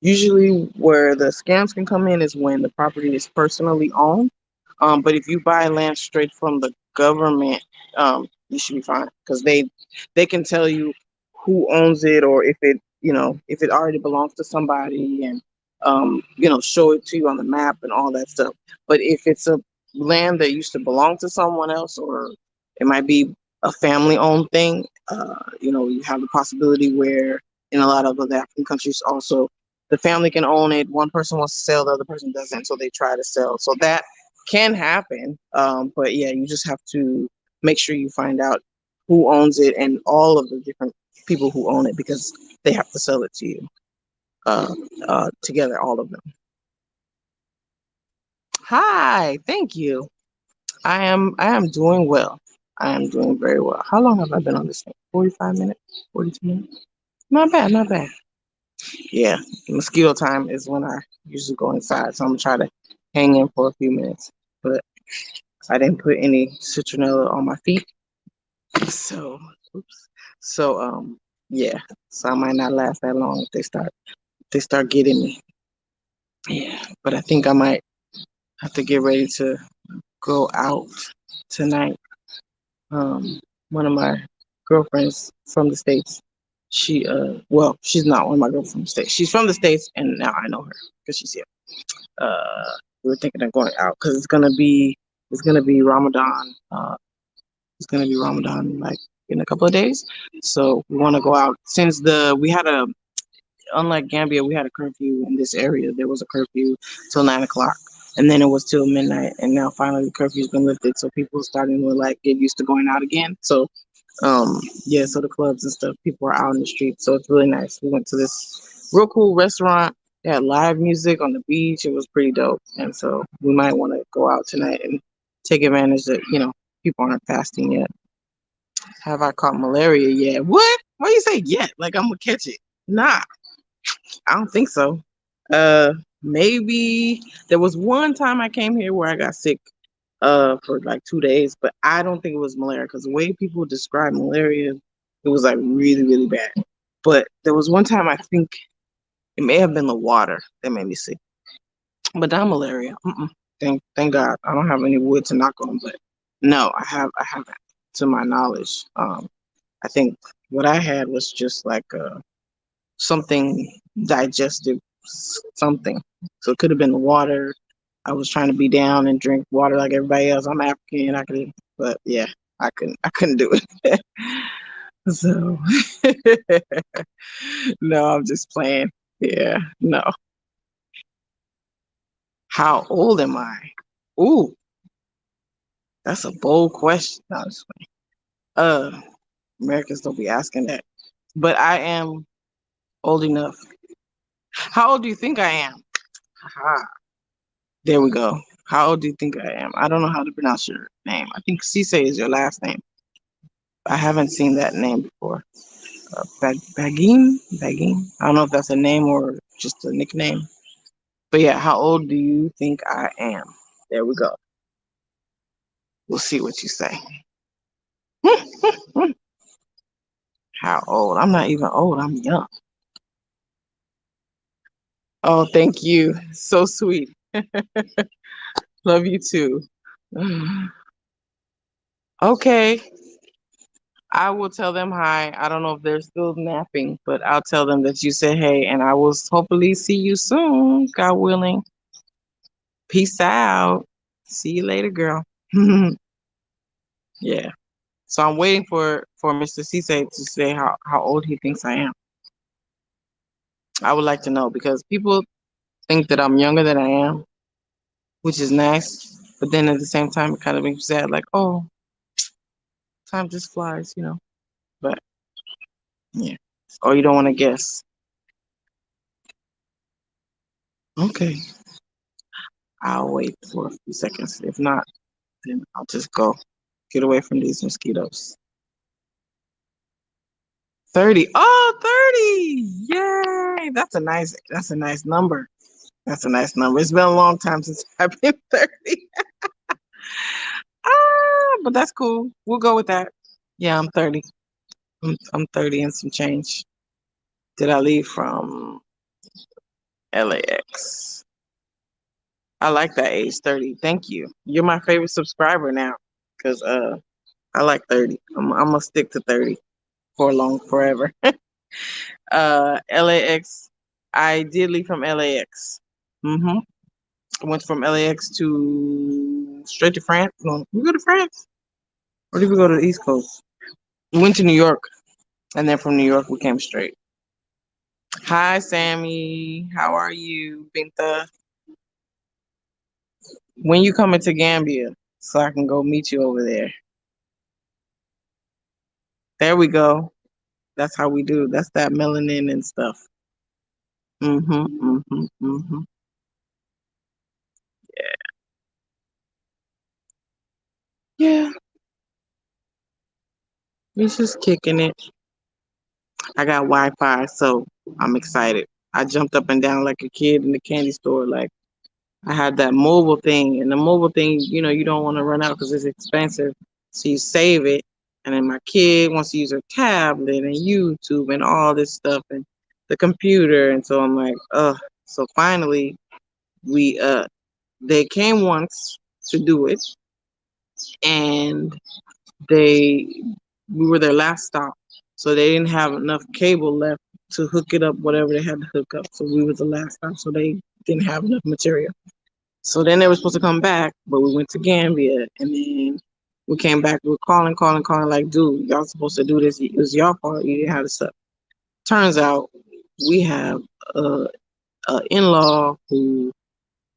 Usually where the scams can come in is when the property is personally owned. But if you buy land straight from the government, you should be fine because they can tell you who owns it or if it already belongs to somebody and show it to you on the map and all that stuff. But if it's a land that used to belong to someone else or it might be a family owned thing, you have the possibility where in a lot of other African countries also the family can own it. One person wants to sell, the other person doesn't, so they try to sell. So that can happen. But yeah, you just have to make sure you find out who owns it and all of the different people who own it because they have to sell it to you together, all of them. Hi, thank you. I am doing well. I am doing very well. How long have I been on this thing? 45 minutes? 42 minutes? Not bad, not bad. Yeah, mosquito time is when I usually go inside, so I'm gonna try to hang in for a few minutes. But I didn't put any citronella on my feet, so oops. So yeah, so I might not last that long if they start getting me. Yeah, but I think I might have to get ready to go out tonight. One of my girlfriends from the States, she's not one of my girlfriends from the States. She's from the States, and now I know her because she's here. We were thinking of going out because it's gonna be Ramadan. It's gonna be Ramadan like in a couple of days, so we want to go out since we had a unlike Gambia, we had a curfew in this area. There was a curfew till 9 o'clock, and then it was till midnight. And now finally the curfew's been lifted, so people are starting to like get used to going out again. So, yeah, so the clubs and stuff, people are out in the street, so it's really nice. We went to this real cool restaurant. They had live music on the beach. It was pretty dope, and so we might want to go out tonight and take advantage that people aren't fasting yet. Have I caught malaria yet? What? Why you say yet? Like I'm gonna catch it? Nah, I don't think so. Maybe there was one time I came here where I got sick for like 2 days, but I don't think it was malaria because the way people describe malaria, it was like really, really bad. But there was one time I think it may have been the water that made me sick, but not malaria. Thank God. I don't have any wood to knock on, but no, I haven't to my knowledge. I think what I had was just like something digestive, something. So it could have been the water. I was trying to be down and drink water like everybody else. I'm African. I could, but yeah, I couldn't. I couldn't do it. So no, I'm just playing. Yeah, no. How old am I? Ooh, that's a bold question. No, I'm just playing. Americans don't be asking that, but I am old enough. How old do you think I am? Haha. There we go. How old do you think I am? I don't know how to pronounce your name. I think Cisse is your last name. I haven't seen that name before. Bagim? Bagim? I don't know if that's a name or just a nickname. But yeah, how old do you think I am? There we go. We'll see what you say. How old? I'm not even old. I'm young. Oh, thank you. So sweet. Love you too. Okay. I will tell them hi. I don't know if they're still napping, but I'll tell them that you said hey, and I will hopefully see you soon, God willing. Peace out. See you later, girl. Yeah. So I'm waiting for Mr. Cisse to say how old he thinks I am. I would like to know because people think that I'm younger than I am, which is nice. But then at the same time, it kind of makes me sad, like, oh, time just flies, you know. But yeah. Or you don't want to guess. Okay. I'll wait for a few seconds. If not, then I'll just go get away from these mosquitoes. 30. Oh, 30. Yay. That's a nice number. That's a nice number. It's been a long time since I've been 30. But that's cool. We'll go with that. Yeah, I'm 30. I'm 30 and some change. Did I leave from LAX? I like that age, 30. Thank you. You're my favorite subscriber now. Cause I like 30. I'm gonna stick to 30 for long forever. LAX. I did leave from LAX. Mm-hmm. I went from LAX to straight to France. No, we go to France. Or did we go to the East Coast? We went to New York, and then from New York we came straight. Hi, Sammy. How are you, Binta? When you coming to Gambia, so I can go meet you over there. There we go. That's how we do. That's that melanin and stuff. Mm-hmm. Mm-hmm. Mm-hmm. Yeah, we just kicking it. I got Wi-Fi, so I'm excited. I jumped up and down like a kid in the candy store. Like I had that mobile thing, and the mobile thing, you don't want to run out because it's expensive. So you save it, and then my kid wants to use her tablet and YouTube and all this stuff and the computer, and so I'm like, ugh. So finally, we they came once to do it, and they we were their last stop, so they didn't have enough cable left to hook it up, whatever they had to hook up. So we were the last stop, so they didn't have enough material. So then they were supposed to come back, but we went to Gambia, and then we came back. We were calling, like, dude, y'all supposed to do this. It was your fault. You didn't have the stuff. Turns out we have a in-law who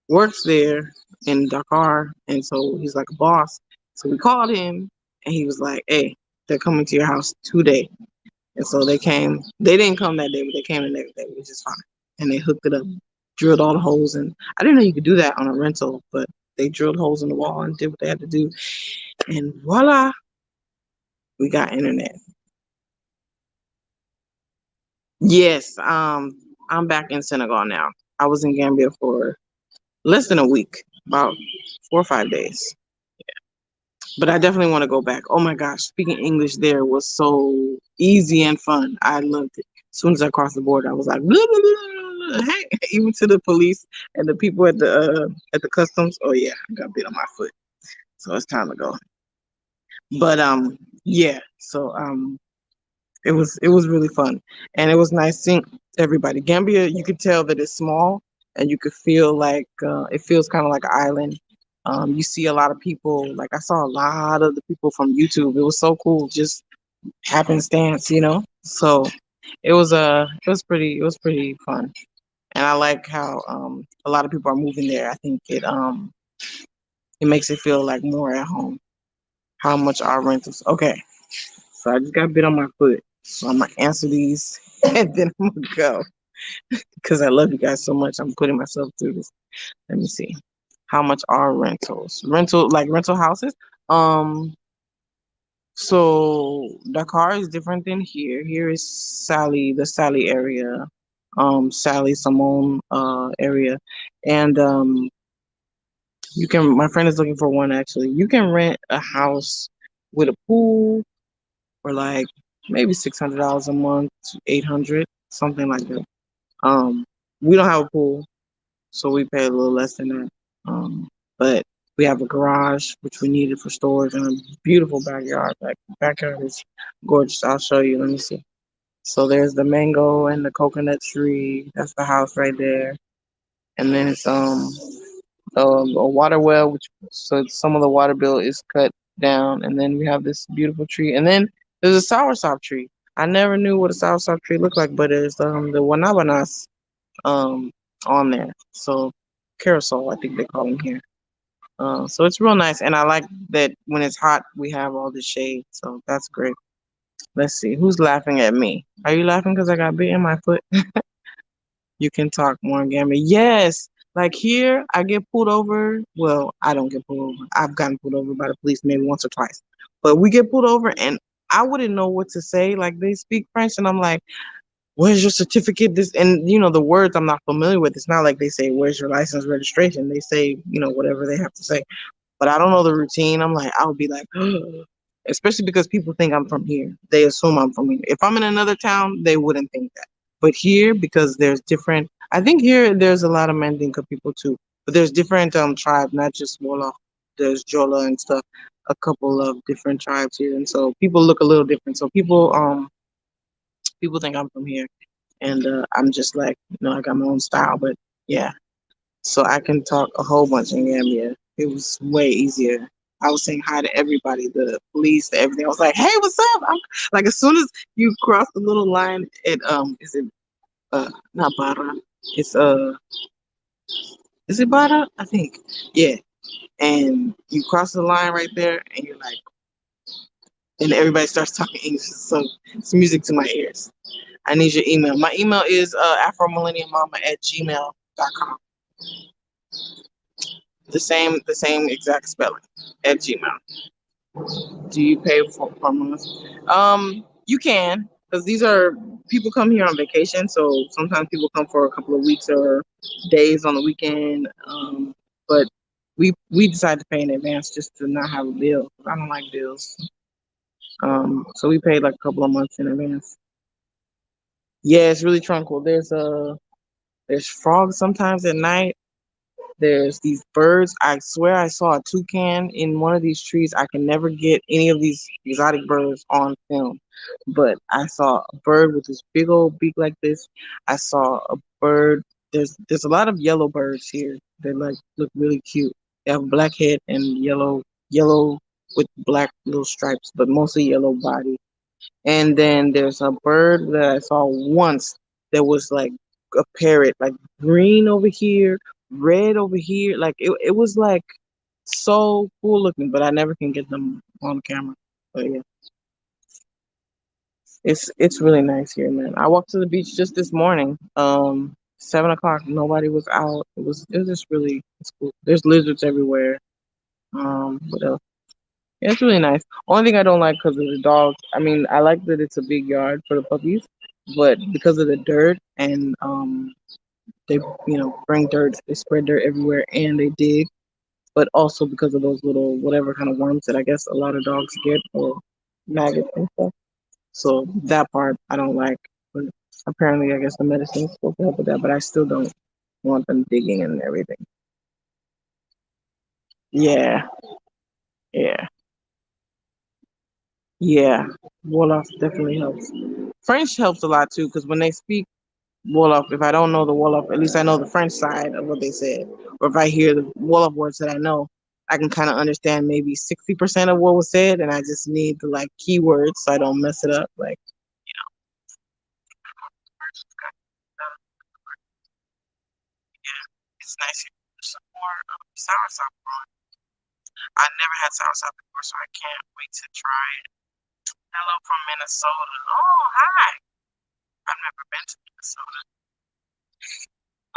works there in Dakar, and so he's like a boss. So we called him, and he was like, "Hey, they're coming to your house today." And so they came. They didn't come that day, but they came the next day, which is fine. And they hooked it up, drilled all the holes, and I didn't know you could do that on a rental, but they drilled holes in the wall and did what they had to do, and voila, we got internet. Yes, I'm back in Senegal now. I was in Gambia for less than a week, about 4 or 5 days. But I definitely want to go back. Oh my gosh, speaking English there was so easy and fun. I loved it. As soon as I crossed the border, I was like, blah, blah, blah, blah, hey, even to the police and the people at the customs. Oh yeah, I got bit on my foot, so it's time to go. But yeah. So it was really fun, and it was nice seeing everybody. Gambia, you could tell that it's small, and you could feel like it feels kind of like an island. You see a lot of people. Like I saw a lot of the people from YouTube. It was so cool, just happenstance. So it was pretty fun, and I like how a lot of people are moving there. I think it makes it feel like more at home. How much are rentals? Okay, so I just got bit on my foot. So I'm gonna answer these and then I'm gonna go because I love you guys so much. I'm putting myself through this. Let me see. How much are rentals? Rental houses. Um, so Dakar is different than here. Here is the Sally area. Sally Simone area, and you can. My friend is looking for one actually. You can rent a house with a pool for like maybe $600 a month, 800, something like that. Um, we don't have a pool, so we pay a little less than that. But we have a garage which we needed for storage and a beautiful backyard. Like backyard is gorgeous. I'll show you. Let me see. So there's the mango and the coconut tree. That's the house right there. And then it's a water well, which so some of the water bill is cut down, and then we have this beautiful tree, and then there's a soursop tree. I never knew what a soursop tree looked like, but it's the wanabanas um on there. So carousel, I think they call them here. So it's real nice, and I like that when it's hot, we have all the shade. So that's great. Let's see, who's laughing at me? Are you laughing because I got bit in my foot? You can talk more, Gambia. Yes, like here, I get pulled over. Well, I don't get pulled over. I've gotten pulled over by the police maybe once or twice, but we get pulled over, and I wouldn't know what to say. Like they speak French, and I'm like, "Where's your certificate?" This and the words I'm not familiar with. It's not like they say, "Where's your license registration?" They say, whatever they have to say, but I don't know the routine. I'm like, I'll be like, especially because people think I'm from here. They assume I'm from here. If I'm in another town, they wouldn't think that. But here, because there's different, I think here there's a lot of Mandinka people too. But there's different tribes, not just Wolof. There's Jola and stuff. A couple of different tribes here, and so people look a little different. So people think I'm from here, and I'm just like, I got my own style. But yeah, so I can talk a whole bunch in Gambia. It was way easier. I was saying hi to everybody, the police, to everything. I was like, "Hey, what's up?" Like as soon as you cross the little line, it is it not Bara? It's is it Bara? I think, yeah. And you cross the line right there, and you're like, and everybody starts talking English. So it's music to my ears. I need your email. My email is afromillenniummama@gmail.com. The same exact spelling at Gmail. Do you pay for months? You can, because these are people come here on vacation, so sometimes people come for a couple of weeks or days on the weekend. But we decided to pay in advance just to not have a bill. I don't like bills. So we paid like a couple of months in advance. Yeah, it's really tranquil. There's frogs sometimes at night. There's these birds. I swear I saw a toucan in one of these trees. I can never get any of these exotic birds on film, but I saw a bird with this big old beak like this. I saw a bird. There's a lot of yellow birds here. They like look really cute. They have a black head and yellow with black little stripes, but mostly yellow body. And then there's a bird that I saw once that was like a parrot, like green over here, red over here. Like it was like so cool looking, but I never can get them on camera. But yeah, it's really nice here, man. I walked to the beach just this morning. 7 o'clock, nobody was out. It was just really it's cool. There's lizards everywhere. What else? Yeah, it's really nice. Only thing I don't like because of the dogs. I mean, I like that it's a big yard for the puppies, but because of the dirt and they bring dirt, they spread dirt everywhere and they dig. But also because of those little whatever kind of worms that I guess a lot of dogs get or maggots and stuff. So that part I don't like. But apparently, I guess the medicine's supposed to help with that, but I still don't want them digging and everything. Yeah, yeah, yeah. Wolof definitely helps. French helps a lot too, because when they speak Wolof, if I don't know the Wolof, at least I know the French side of what they said. Or if I hear the Wolof words that I know, I can kind of understand maybe 60% of what was said, and I just need the like keywords so I don't mess it up. Like, yeah, it's nice here. There's some more soursop growing. I never had soursop before, so I can't wait to try it. Hello from Minnesota. Oh, hi. I've never been to Minnesota.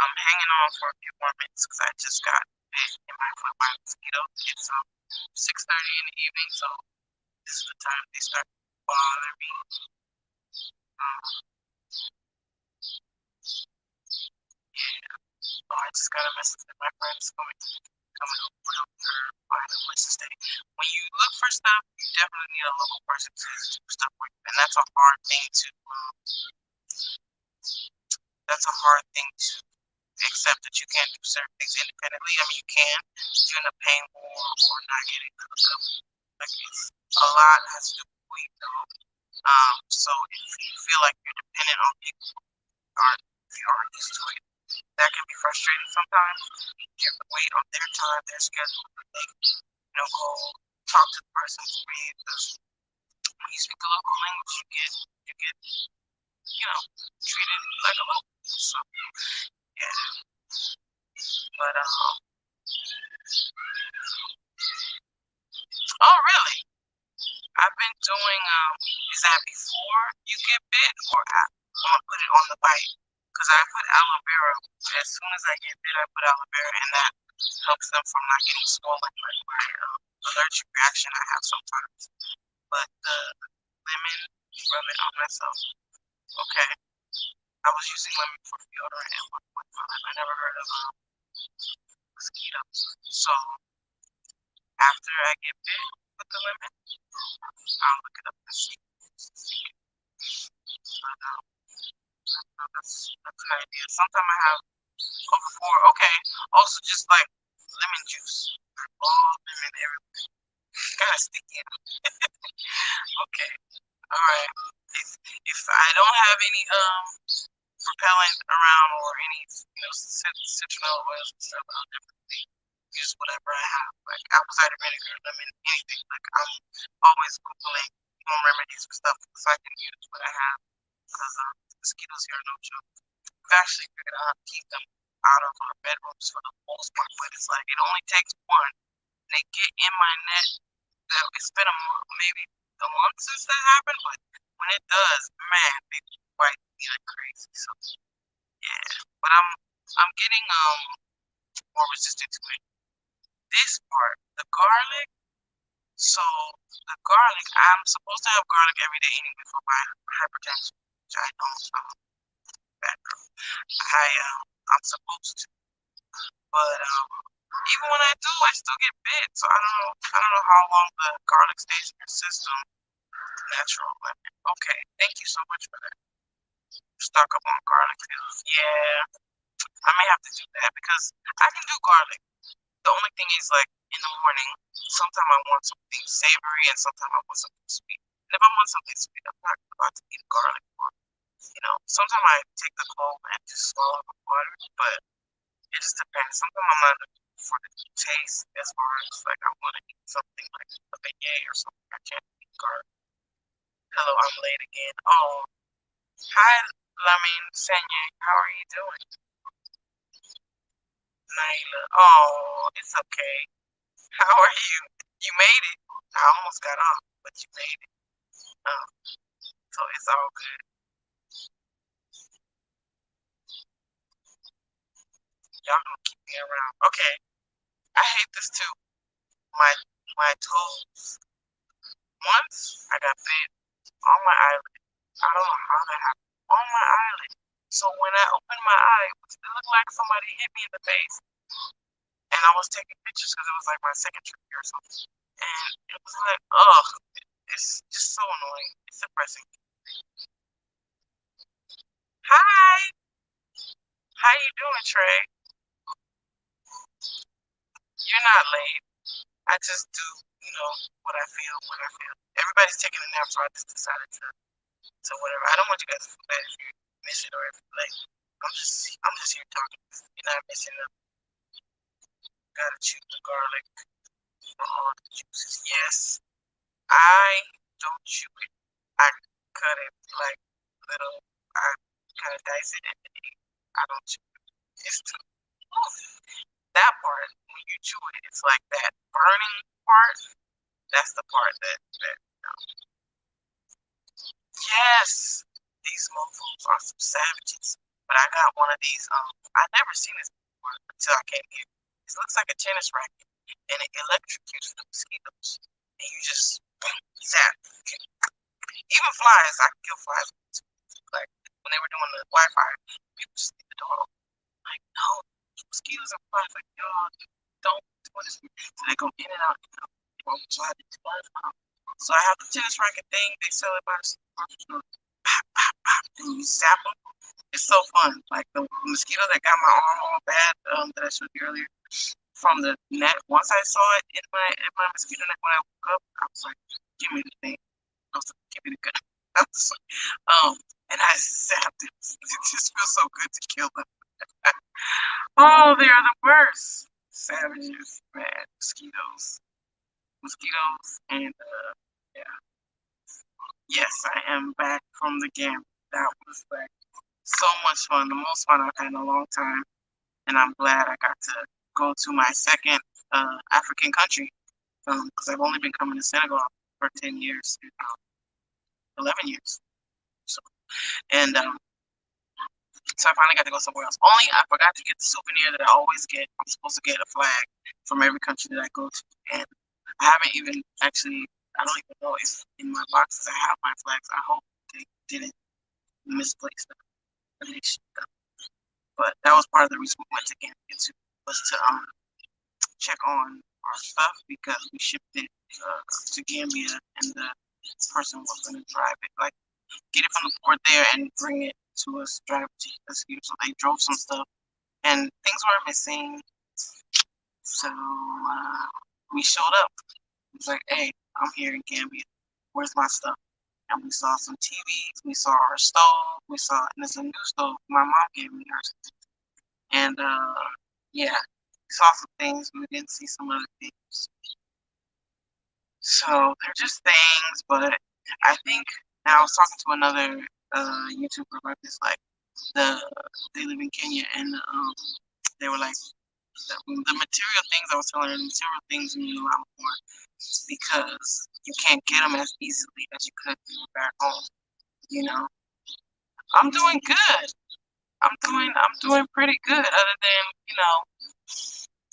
I'm hanging on for a few more minutes because I just got bit in my foot by a mosquito. It's 6:30 in the evening, so this is the time they start bothering me. Um, Yeah. Oh, I just got a message that my friend's coming over to help her find a place to stay. When you look for stuff, you definitely need a local person to do stuff for you, and that's a hard thing to. That's a hard thing to accept that you can't do certain things independently. I mean, you can. You end up paying more or not getting the hookup. Like it's a lot has to do with who you know. So if you feel like you're dependent on people who aren't, if you aren't used to it, that can be frustrating sometimes. You have to wait on their time, their schedule, they, go talk to the person for you. Because when you speak a local language, you get, treated like a local. So yeah, but oh really? I've been doing is that before you get bit or after? I'm gonna put it on the bite because I put aloe vera. As soon as I get bit, I put aloe vera, and that helps them from not getting swollen like my allergic reaction I have sometimes. But the lemon, rub it on myself. Okay, I was using lemon for deodorant at one point in my life. I never heard of mosquito. So after I get bit with the lemon, I'll look it up and see. But that's an idea. Sometimes I have before. Okay, also just like lemon juice, all lemon everywhere. Kind of sticky. Okay, all right. If I don't have any propellant around or any citronella oils and stuff, I'll definitely use whatever I have, like apple cider vinegar, lemon, anything. Like I'm always googling home remedies for stuff so I can use what I have because mosquitoes here are no joke. We've actually figured out how to keep them out of our bedrooms for the most part, but it's like it only takes one. They get in my net. It's been maybe a month since that happened, but when it does, man, they bite me like crazy. So yeah, but I'm getting more resistant to it. This part, the garlic. So the garlic, I'm supposed to have garlic every day anyway for my hypertension, which I don't. Bad girl. I'm supposed to, but even when I do, I still get bit. So I don't know how long the garlic stays in your system. Natural lemon. Okay, thank you so much for that. Stock up on garlic pills. Yeah, I may have to do that because I can do garlic. The only thing is like in the morning, sometimes I want something savory and sometimes I want something sweet. And if I want something sweet, I'm not about to eat garlic. Or, sometimes I take the clove and just swallow the water, but it just depends. Sometimes I'm not for the taste as far as like I want to eat something like a beignet or something. I can't eat garlic. Hello, I'm late again. Oh, hi, Lamin Senye. How are you doing? Naila. Oh, it's okay. How are you? You made it. I almost got off, but you made it. Um, so it's all good. Y'all gonna keep me around. Okay. I hate this too. My toes. Once I got bit on my eyelid. I don't know how that happened. On my eyelid. So when I opened my eye, it looked like somebody hit me in the face. And I was taking pictures because it was like my second trip here or something. And it was like, ugh, it's just so annoying. It's depressing. Hi, how you doing, Trey? You're not late. I just do, what I feel when I feel. Everybody's taking a nap, so I just decided to whatever. I don't want you guys to feel bad if you miss it or if like I'm just here talking. You're not missing it. Gotta chew the garlic for all the juices. Yes, I don't chew it. I cut it like little. I kind of dice it and then eat. I don't chew it. It's too. That part when you chew it, it's like that burning part. That's the part that yes, these mofos are some savages. But I got one of these. I never seen this before until I came here. It looks like a tennis racket, and it electrocutes the mosquitoes, and you just zap. Even flies, I can kill flies. Like when they were doing the Wi-Fi, people just leave the door open. Like, no, mosquitoes are fine. Like, y'all don't do this. So they go in and out, So I had to turn out. So I have the tennis racket thing. They sell it by the grocery store. Pop, pop, pop, and you zap them. It's so fun. Like the mosquito that got my arm all bad that I showed you earlier from the net. Once I saw it in my mosquito net when I woke up, I was like, "Give me the thing." I was like, "Give me the gun." I was like, and I zapped it. It just feels so good to kill them. Oh, they are the worst. Savages, man. Mosquitoes, and yeah. Yes, I am back from the Gambia. That was like so much fun, the most fun I've had in a long time, and I'm glad I got to go to my second African country because I've only been coming to Senegal for 10 years, 11 years. So, and so I finally got to go somewhere else. Only I forgot to get the souvenir that I always get. I'm supposed to get a flag from every country that I go to, and I haven't even actually. I don't even know if in my boxes I have my flags. I hope they didn't misplace them. But that was part of the reason we went to Gambia too, was to check on our stuff because we shipped it to Gambia, and the person was going to drive it, like get it from the port there and bring it to us, drive it to us here. So they drove some stuff, and things were missing. So we showed up. It was like, "Hey, I'm here in Gambia. Where's my stuff?" And we saw some TVs. We saw our stove. And it's a new stove. My mom gave me hers. And yeah, we saw some things. We didn't see some other things. So they're just things, but I think now I was talking to another YouTuber about this, like they live in Kenya, and they were like the material things I was telling her, the material things mean a lot more because you can't get them as easily as you could do back home. You know, I'm doing good. I'm doing pretty good. Other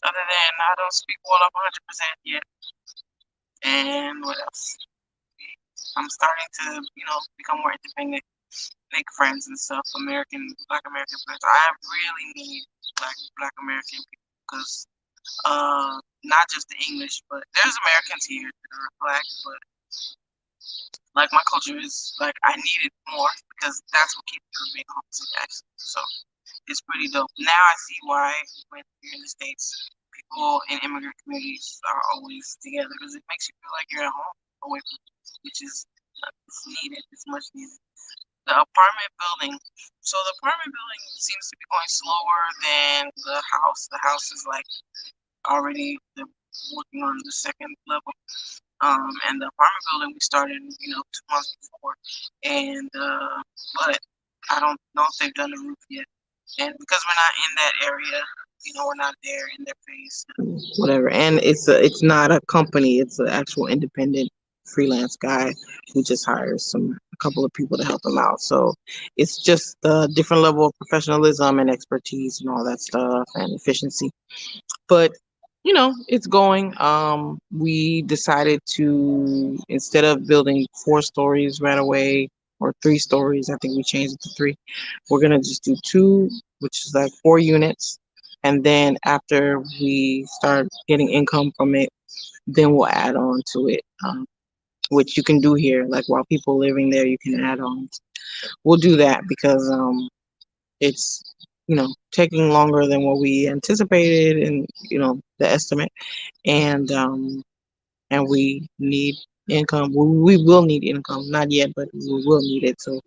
than I don't speak well up 100% yet. And what else? I'm starting to, become more independent, make friends and stuff. Black American friends. I really need Black American people because not just the English, but there's Americans here that are Black, but like my culture is like I need it more because that's what keeps me from being homesick actually. So it's pretty dope. Now I see why when you're in the States, people in immigrant communities are always together because it makes you feel like you're at home away from which is it's needed. It's much needed. The apartment building. So the apartment building seems to be going slower than the house. The house is like already working on the second level. And the apartment building we started, 2 months before, and but I don't know if they've done the roof yet. And because we're not in that area, we're not there in their face. Whatever. And it's not a company, it's an actual independent freelance guy who just hires a couple of people to help him out. So it's just a different level of professionalism and expertise and all that stuff and efficiency. But it's going. We decided to, instead of building 4 stories right away or 3 stories, I think we changed it to 3. We're gonna just do 2, which is like 4 units, and then after we start getting income from it, then we'll add on to it, which you can do here. Like while people living there, you can add on. We'll do that because it's taking longer than what we anticipated, and the estimate, and we need income. We will need income, not yet, but we will need it, so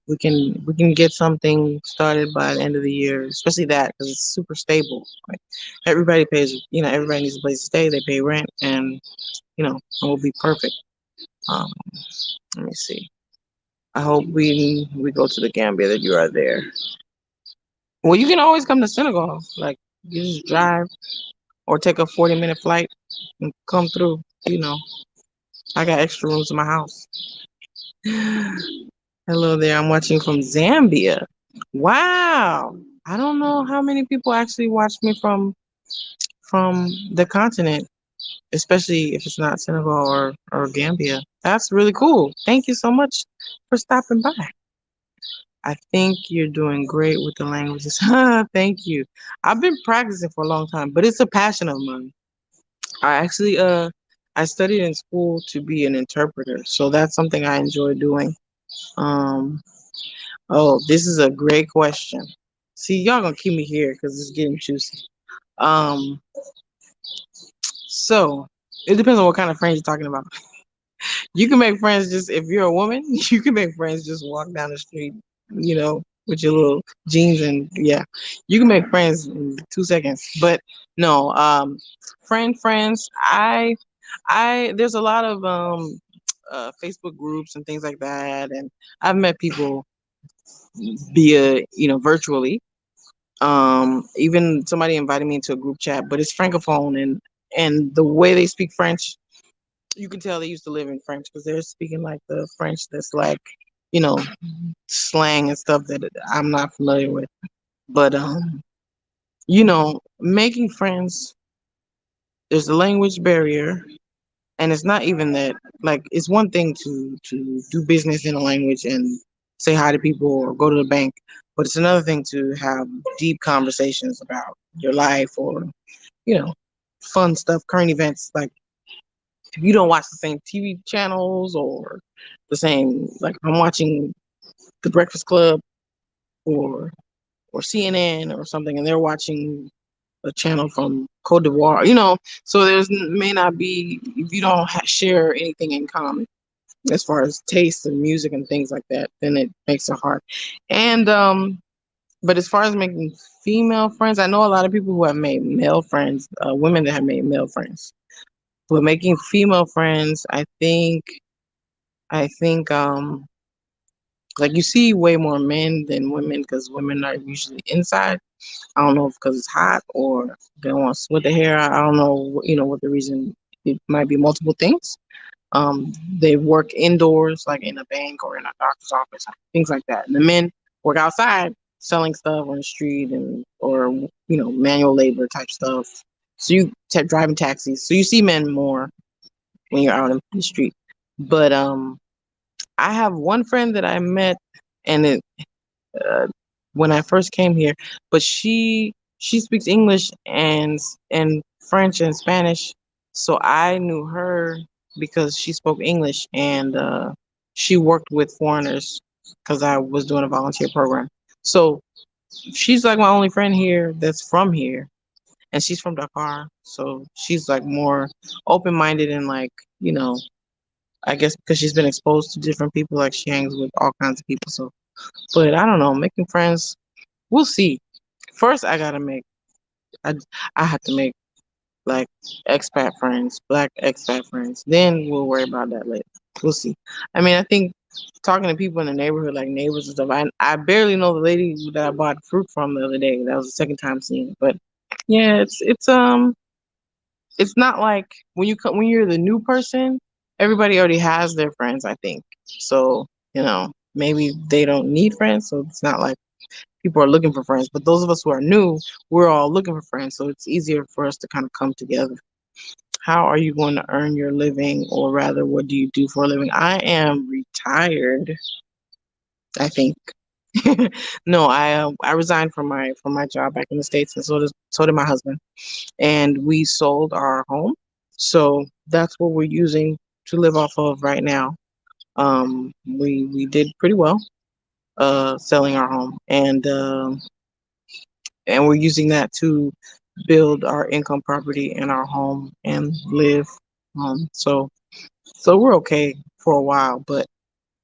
we can get something started by the end of the year, especially that because it's super stable. Like everybody pays, everybody needs a place to stay. They pay rent, and it will be perfect. um Let me see. I hope we go to the Gambia that you are there. Well, you can always come to Senegal. Like, you just drive or take a 40-minute flight and come through. I got extra rooms in my house. Hello there. I'm watching from Zambia. Wow. I don't know how many people actually watch me from the continent, especially if it's not Senegal or Gambia. That's really cool. Thank you so much for stopping by. I think you're doing great with the languages. Thank you. I've been practicing for a long time, but it's a passion of mine. I actually I studied in school to be an interpreter, so that's something I enjoy doing. Um oh, this is a great question. See, y'all gonna keep me here because it's getting juicy. Um, so it depends on what kind of friends you're talking about. You can make friends just if you're a woman, you can make friends just walk down the street, with your little jeans and yeah. You can make friends in 2 seconds. But no, friends, I there's a lot of Facebook groups and things like that, and I've met people via, virtually. Even somebody invited me into a group chat, but it's francophone, and the way they speak French, you can tell they used to live in French because they're speaking like the French that's like, you know, slang and stuff that I'm not familiar with. But making friends, there's a language barrier, and it's not even that. Like, it's one thing to do business in a language and say hi to people or go to the bank, but it's another thing to have deep conversations about your life or you know fun stuff, current events. Like, if you don't watch the same TV channels or the same, like if I'm watching The Breakfast Club or CNN or something, and they're watching a channel from Cote d'Ivoire, so there's may not be if you don't share anything in common as far as taste and music and things like that, then it makes it hard. And but as far as making female friends, I know a lot of people who have made male friends, women that have made male friends. But making female friends, I think like you see way more men than women because women are usually inside. I don't know if because it's hot or they don't want to split the hair. I don't know, what the reason. It might be multiple things. They work indoors, like in a bank or in a doctor's office, things like that. And the men work outside, selling stuff on the street and or manual labor type stuff. So you driving taxis. So you see men more when you're out in the street. But I have one friend that I met, and uh, when I first came here, but she speaks English and French and Spanish, so I knew her because she spoke English and she worked with foreigners because I was doing a volunteer program. So she's like my only friend here that's from here, and she's from Dakar, so she's like more open minded and like you know I guess because she's been exposed to different people, like she hangs with all kinds of people. So, but I don't know, making friends, we'll see. First, I, I have to make like expat friends, black expat friends. Then we'll worry about that later. We'll see. I mean, I think talking to people in the neighborhood, like neighbors and stuff. I barely know the lady that I bought fruit from the other day. That was the second time seeing it. But yeah, it's not like when you're the new person, everybody already has their friends, I think. So, maybe they don't need friends, so it's not like people are looking for friends. But those of us who are new, we're all looking for friends, so it's easier for us to kind of come together. How are you going to earn your living, or rather, what do you do for a living? I am retired, I think. No, I resigned from my job back in the States, and so did my husband, and we sold our home. So that's what we're using to live off of right now. We did pretty well selling our home, and we're using that to build our income property in our home and live. So we're okay for a while, but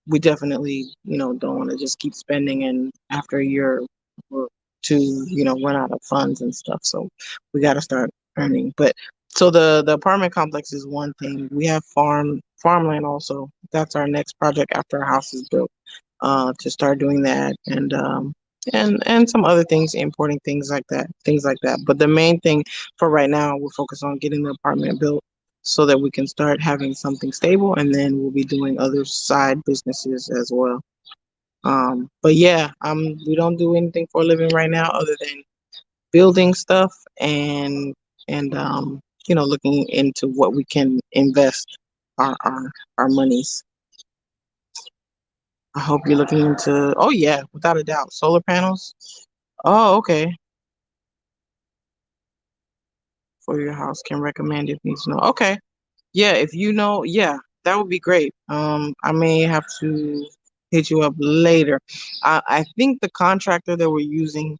we definitely don't want to just keep spending, and after a year or two run out of funds and stuff, so we got to start earning. But so the apartment complex is one thing. We have farmland also. That's our next project after our house is built, to start doing that, and some other things, importing things like that. But the main thing for right now, we're focused on getting the apartment built so that we can start having something stable, and then we'll be doing other side businesses as well. But yeah, we don't do anything for a living right now other than building stuff and looking into what we can invest our monies. I hope you're looking into. Oh yeah, without a doubt, solar panels. Oh, okay. For your house, can recommend if needs to know. Okay. Yeah, if you know, yeah, that would be great. I may have to hit you up later. I think the contractor that we're using,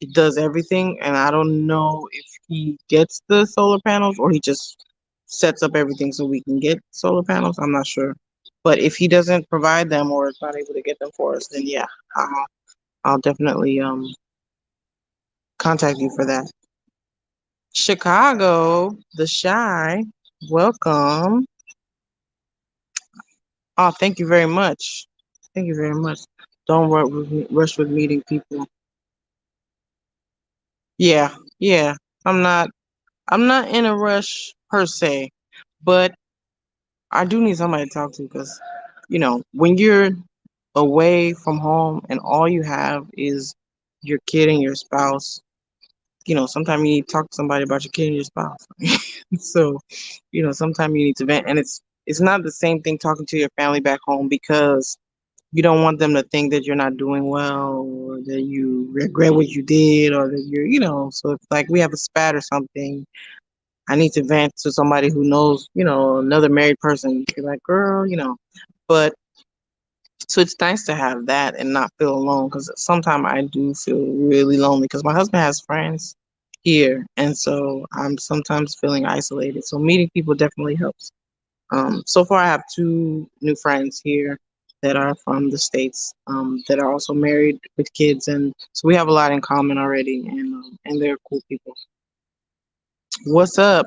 he does everything, and I don't know if he gets the solar panels or he just sets up everything so we can get solar panels. I'm not sure. But if he doesn't provide them or is not able to get them for us, then yeah, I'll, I'll definitely contact you for that. Chicago, the shy, welcome. Oh, thank you very much. Thank you very much. Don't rush with meeting people. Yeah, yeah. I'm not. I'm not in a rush per se, but I do need somebody to talk to because, when you're away from home and all you have is your kid and your spouse, sometimes you need to talk to somebody about your kid and your spouse. So, sometimes you need to vent, and it's not the same thing talking to your family back home because you don't want them to think that you're not doing well or that you regret what you did or that so if like we have a spat or something, I need to vent to somebody who knows, another married person. You're like, girl, but so it's nice to have that and not feel alone because sometimes I do feel really lonely because my husband has friends here. And so I'm sometimes feeling isolated. So meeting people definitely helps. So far, I have two new friends here that are from the States that are also married with kids. And so we have a lot in common already. And they're cool people. What's up?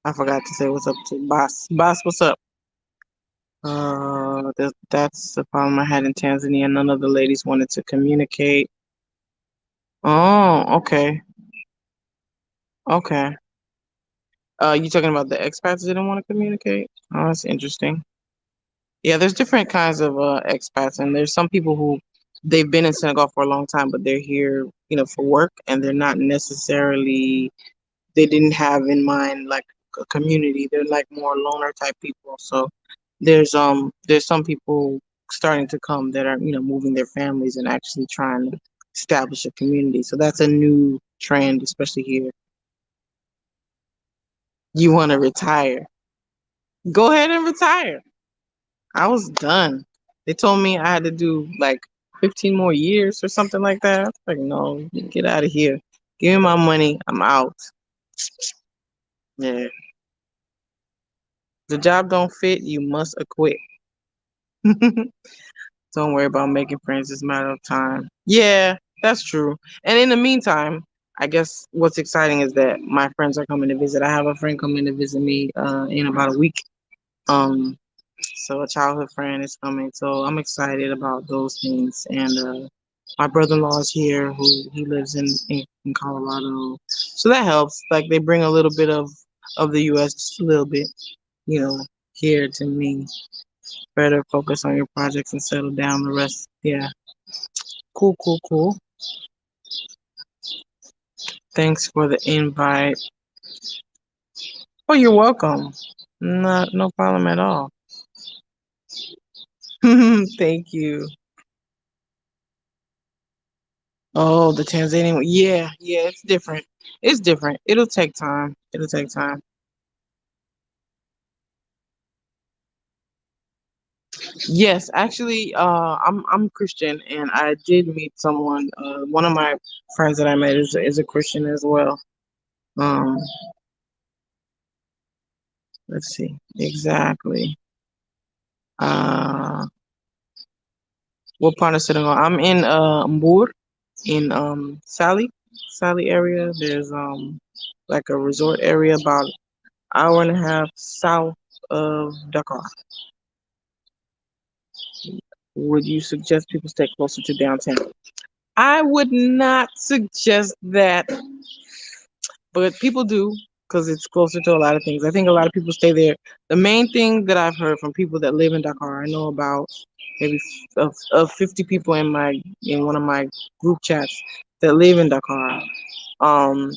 I forgot to say what's up to Boss. Boss, what's up? That's the problem I had in Tanzania. None of the ladies wanted to communicate. Oh, okay. Okay. You talking about the expats didn't want to communicate? Oh, that's interesting. Yeah, there's different kinds of expats, and there's some people who they've been in Senegal for a long time, but they're here, for work, and they're not necessarily they didn't have in mind like a community. They're like more loner type people. So there's some people starting to come that are moving their families and actually trying to establish a community. So that's a new trend, especially here. You want to retire? Go ahead and retire. I was done. They told me I had to do like 15 more years or something like that. I was like, no, get out of here. Give me my money. I'm out. Yeah. The job don't fit, you must acquit. Don't worry about making friends. It's a matter of time. Yeah, that's true. And in the meantime, I guess what's exciting is that my friends are coming to visit. I have a friend coming to visit me in about a week. Um, so a childhood friend is coming. So I'm excited about those things. And my brother-in-law is here, who he lives in Colorado. So that helps. Like they bring a little bit of the U.S. just a little bit, here to me. Better focus on your projects and settle down the rest. Yeah. Cool, cool, cool. Thanks for the invite. Oh, you're welcome. No problem at all. Thank you. Oh, the Tanzanian one. Yeah, yeah, it's different. It's different. It'll take time. It'll take time. Yes, actually, I'm Christian, and I did meet someone. One of my friends that I met is a Christian as well. Um, let's see exactly. Uh, what part of Senegal? I'm in Mbour, in Sally area. There's like a resort area about hour and a half south of Dakar. Would you suggest people stay closer to downtown? I would not suggest that, but people do because it's closer to a lot of things. I think a lot of people stay there. The main thing that I've heard from people that live in Dakar, I know about maybe of 50 people in one of my group chats that live in Dakar. Um,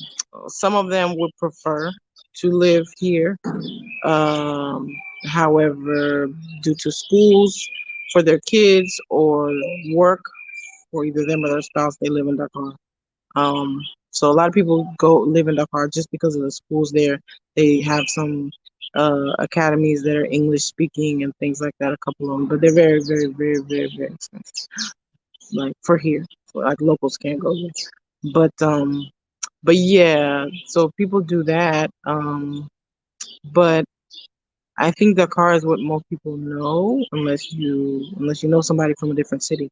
some of them would prefer to live here. Um, However, due to schools for their kids or work for either them or their spouse, they live in Dakar. Um, so a lot of people go live in Dakar just because of the schools there. They have some academies that are English speaking and things like that. A couple of them, but they're very, very, very, very, very expensive. Like for here, like locals can't go there. But yeah, so people do that. But I think Dakar is what most people know, unless you know somebody from a different city.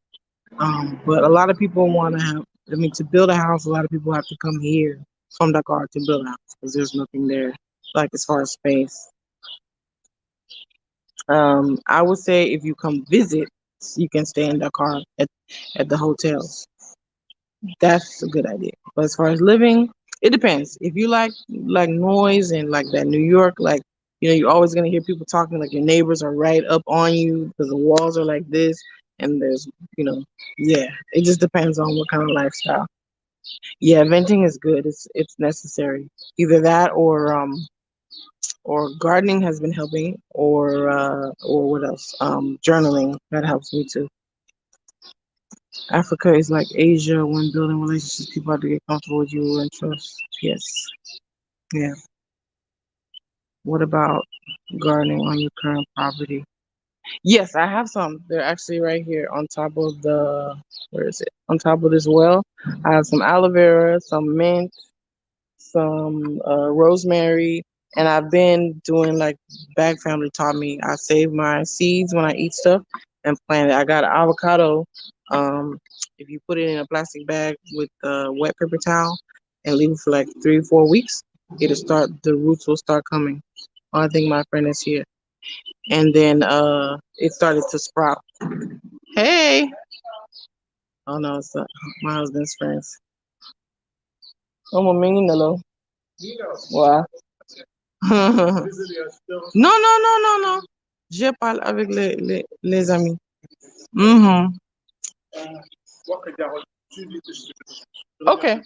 But a lot of people want to have. I mean, to build a house, a lot of people have to come here from Dakar to build a house because there's nothing there, like as far as space. I would say if you come visit, you can stay in Dakar at the hotels. That's a good idea. But as far as living, it depends. If you like noise and like that New York, like you're always gonna hear people talking, like your neighbors are right up on you because the walls are like this, and there's you know, yeah. It just depends on what kind of lifestyle. Yeah, venting is good. It's necessary. Either that or gardening has been helping, or what else? Journaling that helps me too. Africa is like Asia when building relationships. People have to get comfortable with you and trust. Yes. Yeah. What about gardening on your current property? Yes, I have some. They're actually right here on top of where is it? On top of this well. I have some aloe vera, some mint, some rosemary, and I've been doing like Bag Family taught me. I save my seeds when I eat stuff and plant it. I got avocado. Um, if you put it in a plastic bag with a wet paper towel and leave it for like 3 or 4 weeks, the roots will start coming. I think my friend is here. And then it started to sprout. Hey! Oh no, it's my husband's friends. Oh, my mini Nalo. Wow. Non, non, non, non, non. Je parle avec les amis. Mhm. Okay.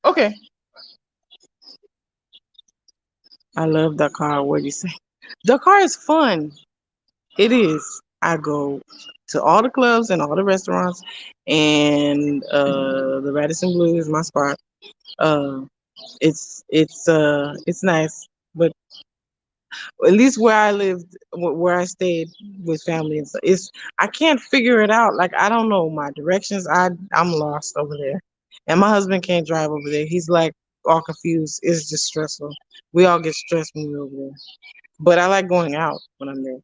Okay. I love Dakar. What do you say? Dakar is fun. It is. I go to all the clubs and all the restaurants, and the Radisson Blue is my spot. Uh, it's nice, but at least where I lived, where I stayed with family and stuff, I can't figure it out. Like I don't know my directions. I'm lost over there, and my husband can't drive over there. He's like all confused. It's just stressful. We all get stressed when we're over there. But I like going out when I'm there,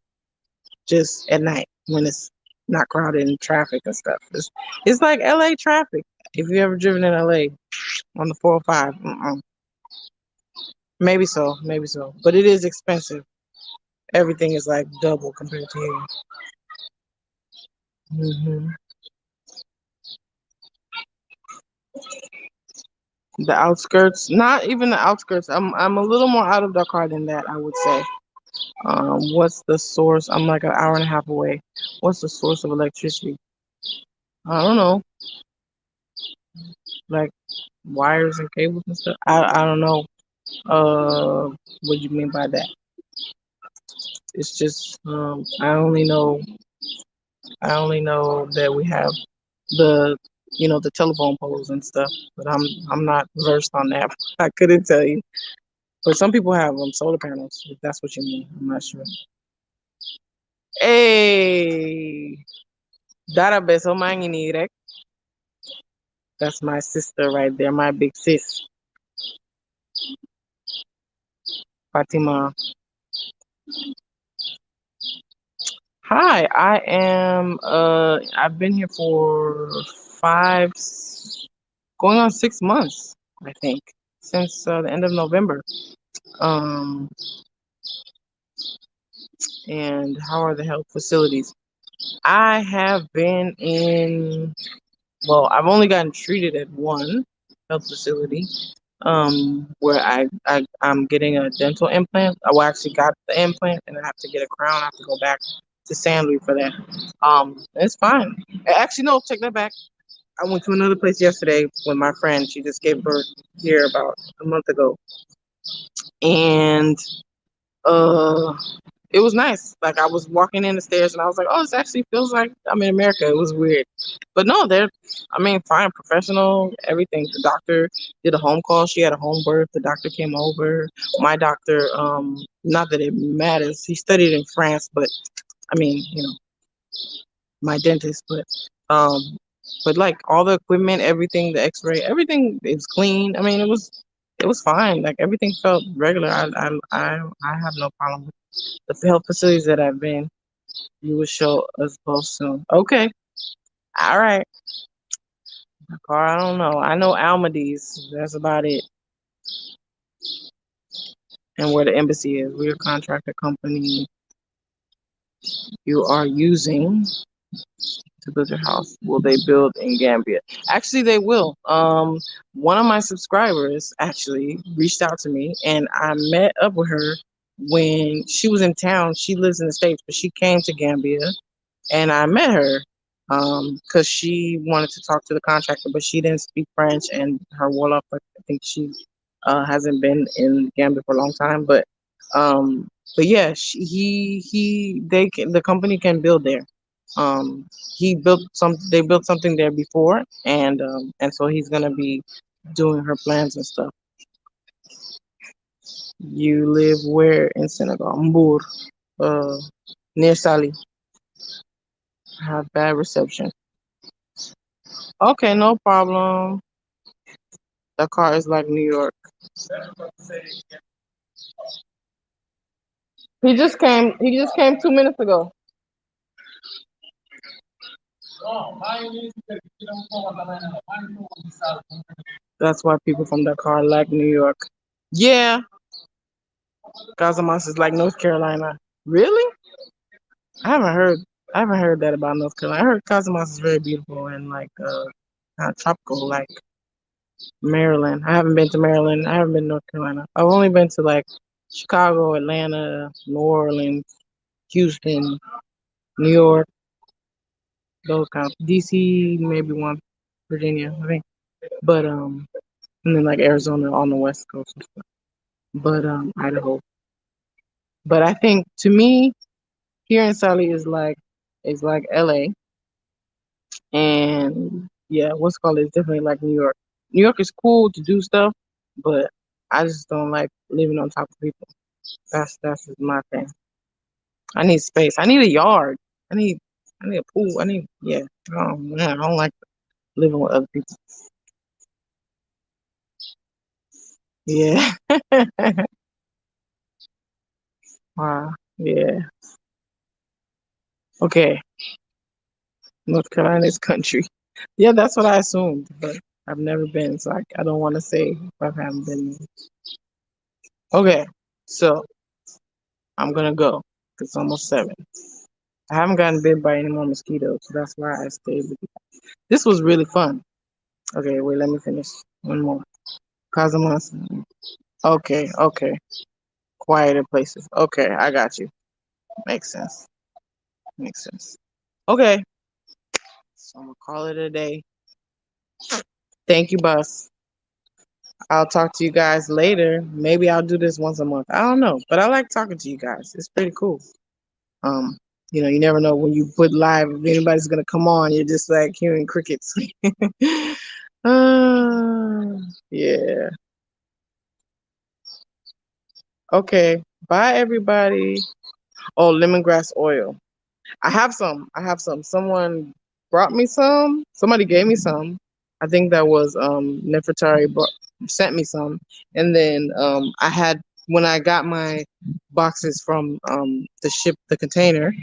just at night when it's not crowded and traffic and stuff. It's like LA traffic. If you ever driven in LA on the 405, maybe so, maybe so. But it is expensive. Everything is like double compared to here. The outskirts, not even the outskirts. I'm a little more out of Dakar than that, I would say. What's the source? I'm like an hour and a half away. What's the source of electricity? I don't know, like wires and cables and stuff. I don't know. What do you mean by that? It's just I only know that we have the the telephone poles and stuff, but I'm not versed on that. I couldn't tell you. But some people have solar panels, if that's what you mean. I'm not sure. Hey, Dara Beso Manginirek. That's my sister right there, my big sis, Fatima. Hi, I've been here for going on 6 months, I think, since the end of November. Um, and how are the health facilities? I have been in, well, I've only gotten treated at one health facility, where I'm getting a dental implant. I actually got the implant and I have to get a crown. I have to go back to San Luis for that. It's fine. Actually, no, take that back. I went to another place yesterday with my friend. She just gave birth here about a month ago, and uh, It was nice. Like I was walking in the stairs and I was like, oh, this actually feels like I'm in America. It was weird. But no, they're, I mean, fine, professional, everything. The doctor did a home call. She had a home birth. The doctor came over. My doctor, not that it matters. He studied in France, but I mean, my dentist, um, but like all the equipment, everything, the X-ray, everything is clean. I mean, it was fine. Like everything felt regular. I have no problem with the health facilities that I've been. You will show us both soon. Okay. All right. Car, I don't know. I know Almadies. That's about it. And where the embassy is. We're a contractor company you are using to build your house. Will they build in Gambia? Actually, they will. One of my subscribers actually reached out to me, and I met up with her when she was in town. She lives in the States, but she came to Gambia, and I met her because she wanted to talk to the contractor, but she didn't speak French, and her Wolof, I think she hasn't been in Gambia for a long time, um, but yeah, the company can build there. He built some, they built something there before, and so he's gonna be doing her plans and stuff. You live where in Senegal? Mbour, uh, near Sali. Have bad reception. Okay, no problem. The car is like New York. He just came. He just came 2 minutes ago. That's why people from that car like New York. Yeah, Casamance is like North Carolina. Really? I haven't heard. I haven't heard that about North Carolina. I heard Casamance is very beautiful and like tropical, like Maryland. I haven't been to Maryland. I haven't been to North Carolina. I've only been to like Chicago, Atlanta, New Orleans, Houston, New York, those kind of DC, maybe one, Virginia, I think. But and then like Arizona on the West Coast and stuff. But Idaho. But I think to me, here in Sally is like LA, and yeah, what's called is definitely like New York. New York is cool to do stuff, but I just don't like living on top of people. That's just my thing. I need space. I need a yard. I need I need a pool. I need, yeah. Oh man, I don't like living with other people. Yeah. Yeah. Okay. North Carolina is country. Yeah, that's what I assumed, but I've never been, so I don't want to say if I haven't been. Okay, so I'm gonna go. It's almost 7. I haven't gotten bit by any more mosquitoes, so that's why I stayed with you. This was really fun. Okay, wait, let me finish. One more. Casamance. Okay, okay. Quieter places. Okay, I got you. Makes sense. Makes sense. Okay, so I'm gonna call it a day. Thank you, boss. I'll talk to you guys later. Maybe I'll do this once a month. I don't know, but I like talking to you guys. It's pretty cool. Um, you never know when you put live if anybody's gonna come on. You're just like hearing crickets. uh, yeah. Okay. Bye, everybody. Oh, lemongrass oil. I have some. I have some. Someone brought me some. Somebody gave me some. I think that was Nefertari sent me some. And then I had, when I got my boxes from the container,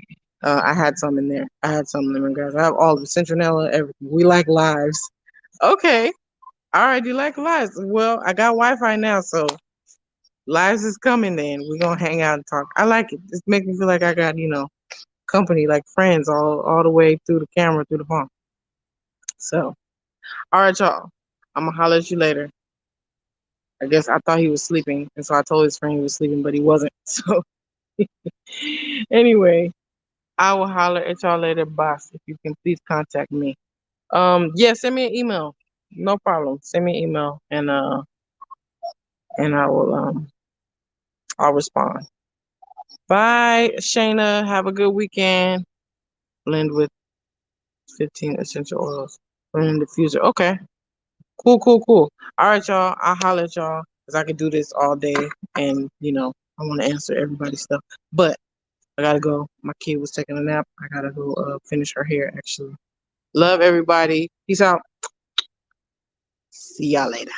I had some in there. I had some lemongrass. I have all the citronella, everything. We like lives. Okay. All right, you like lives. Well, I got Wi-Fi now, so lives is coming then. We're gonna hang out and talk. I like it. It makes me feel like I got, company, like friends, all the way through the camera, through the phone. So, all right, y'all. I'm gonna holler at you later. I guess I thought he was sleeping, and so I told his friend he was sleeping, but he wasn't. So, anyway, I will holler at y'all later, boss. If you can please contact me. Yeah, send me an email. No problem. Send me an email, and I will I'll respond. Bye, Shayna. Have a good weekend. Blend with 15 essential oils. Put in the diffuser. Okay. Cool, cool, cool. All right, y'all. I'll holler at y'all because I could do this all day and, I want to answer everybody's stuff. But I got to go. My kid was taking a nap. I got to go finish her hair, actually. Love everybody. Peace out. See y'all later.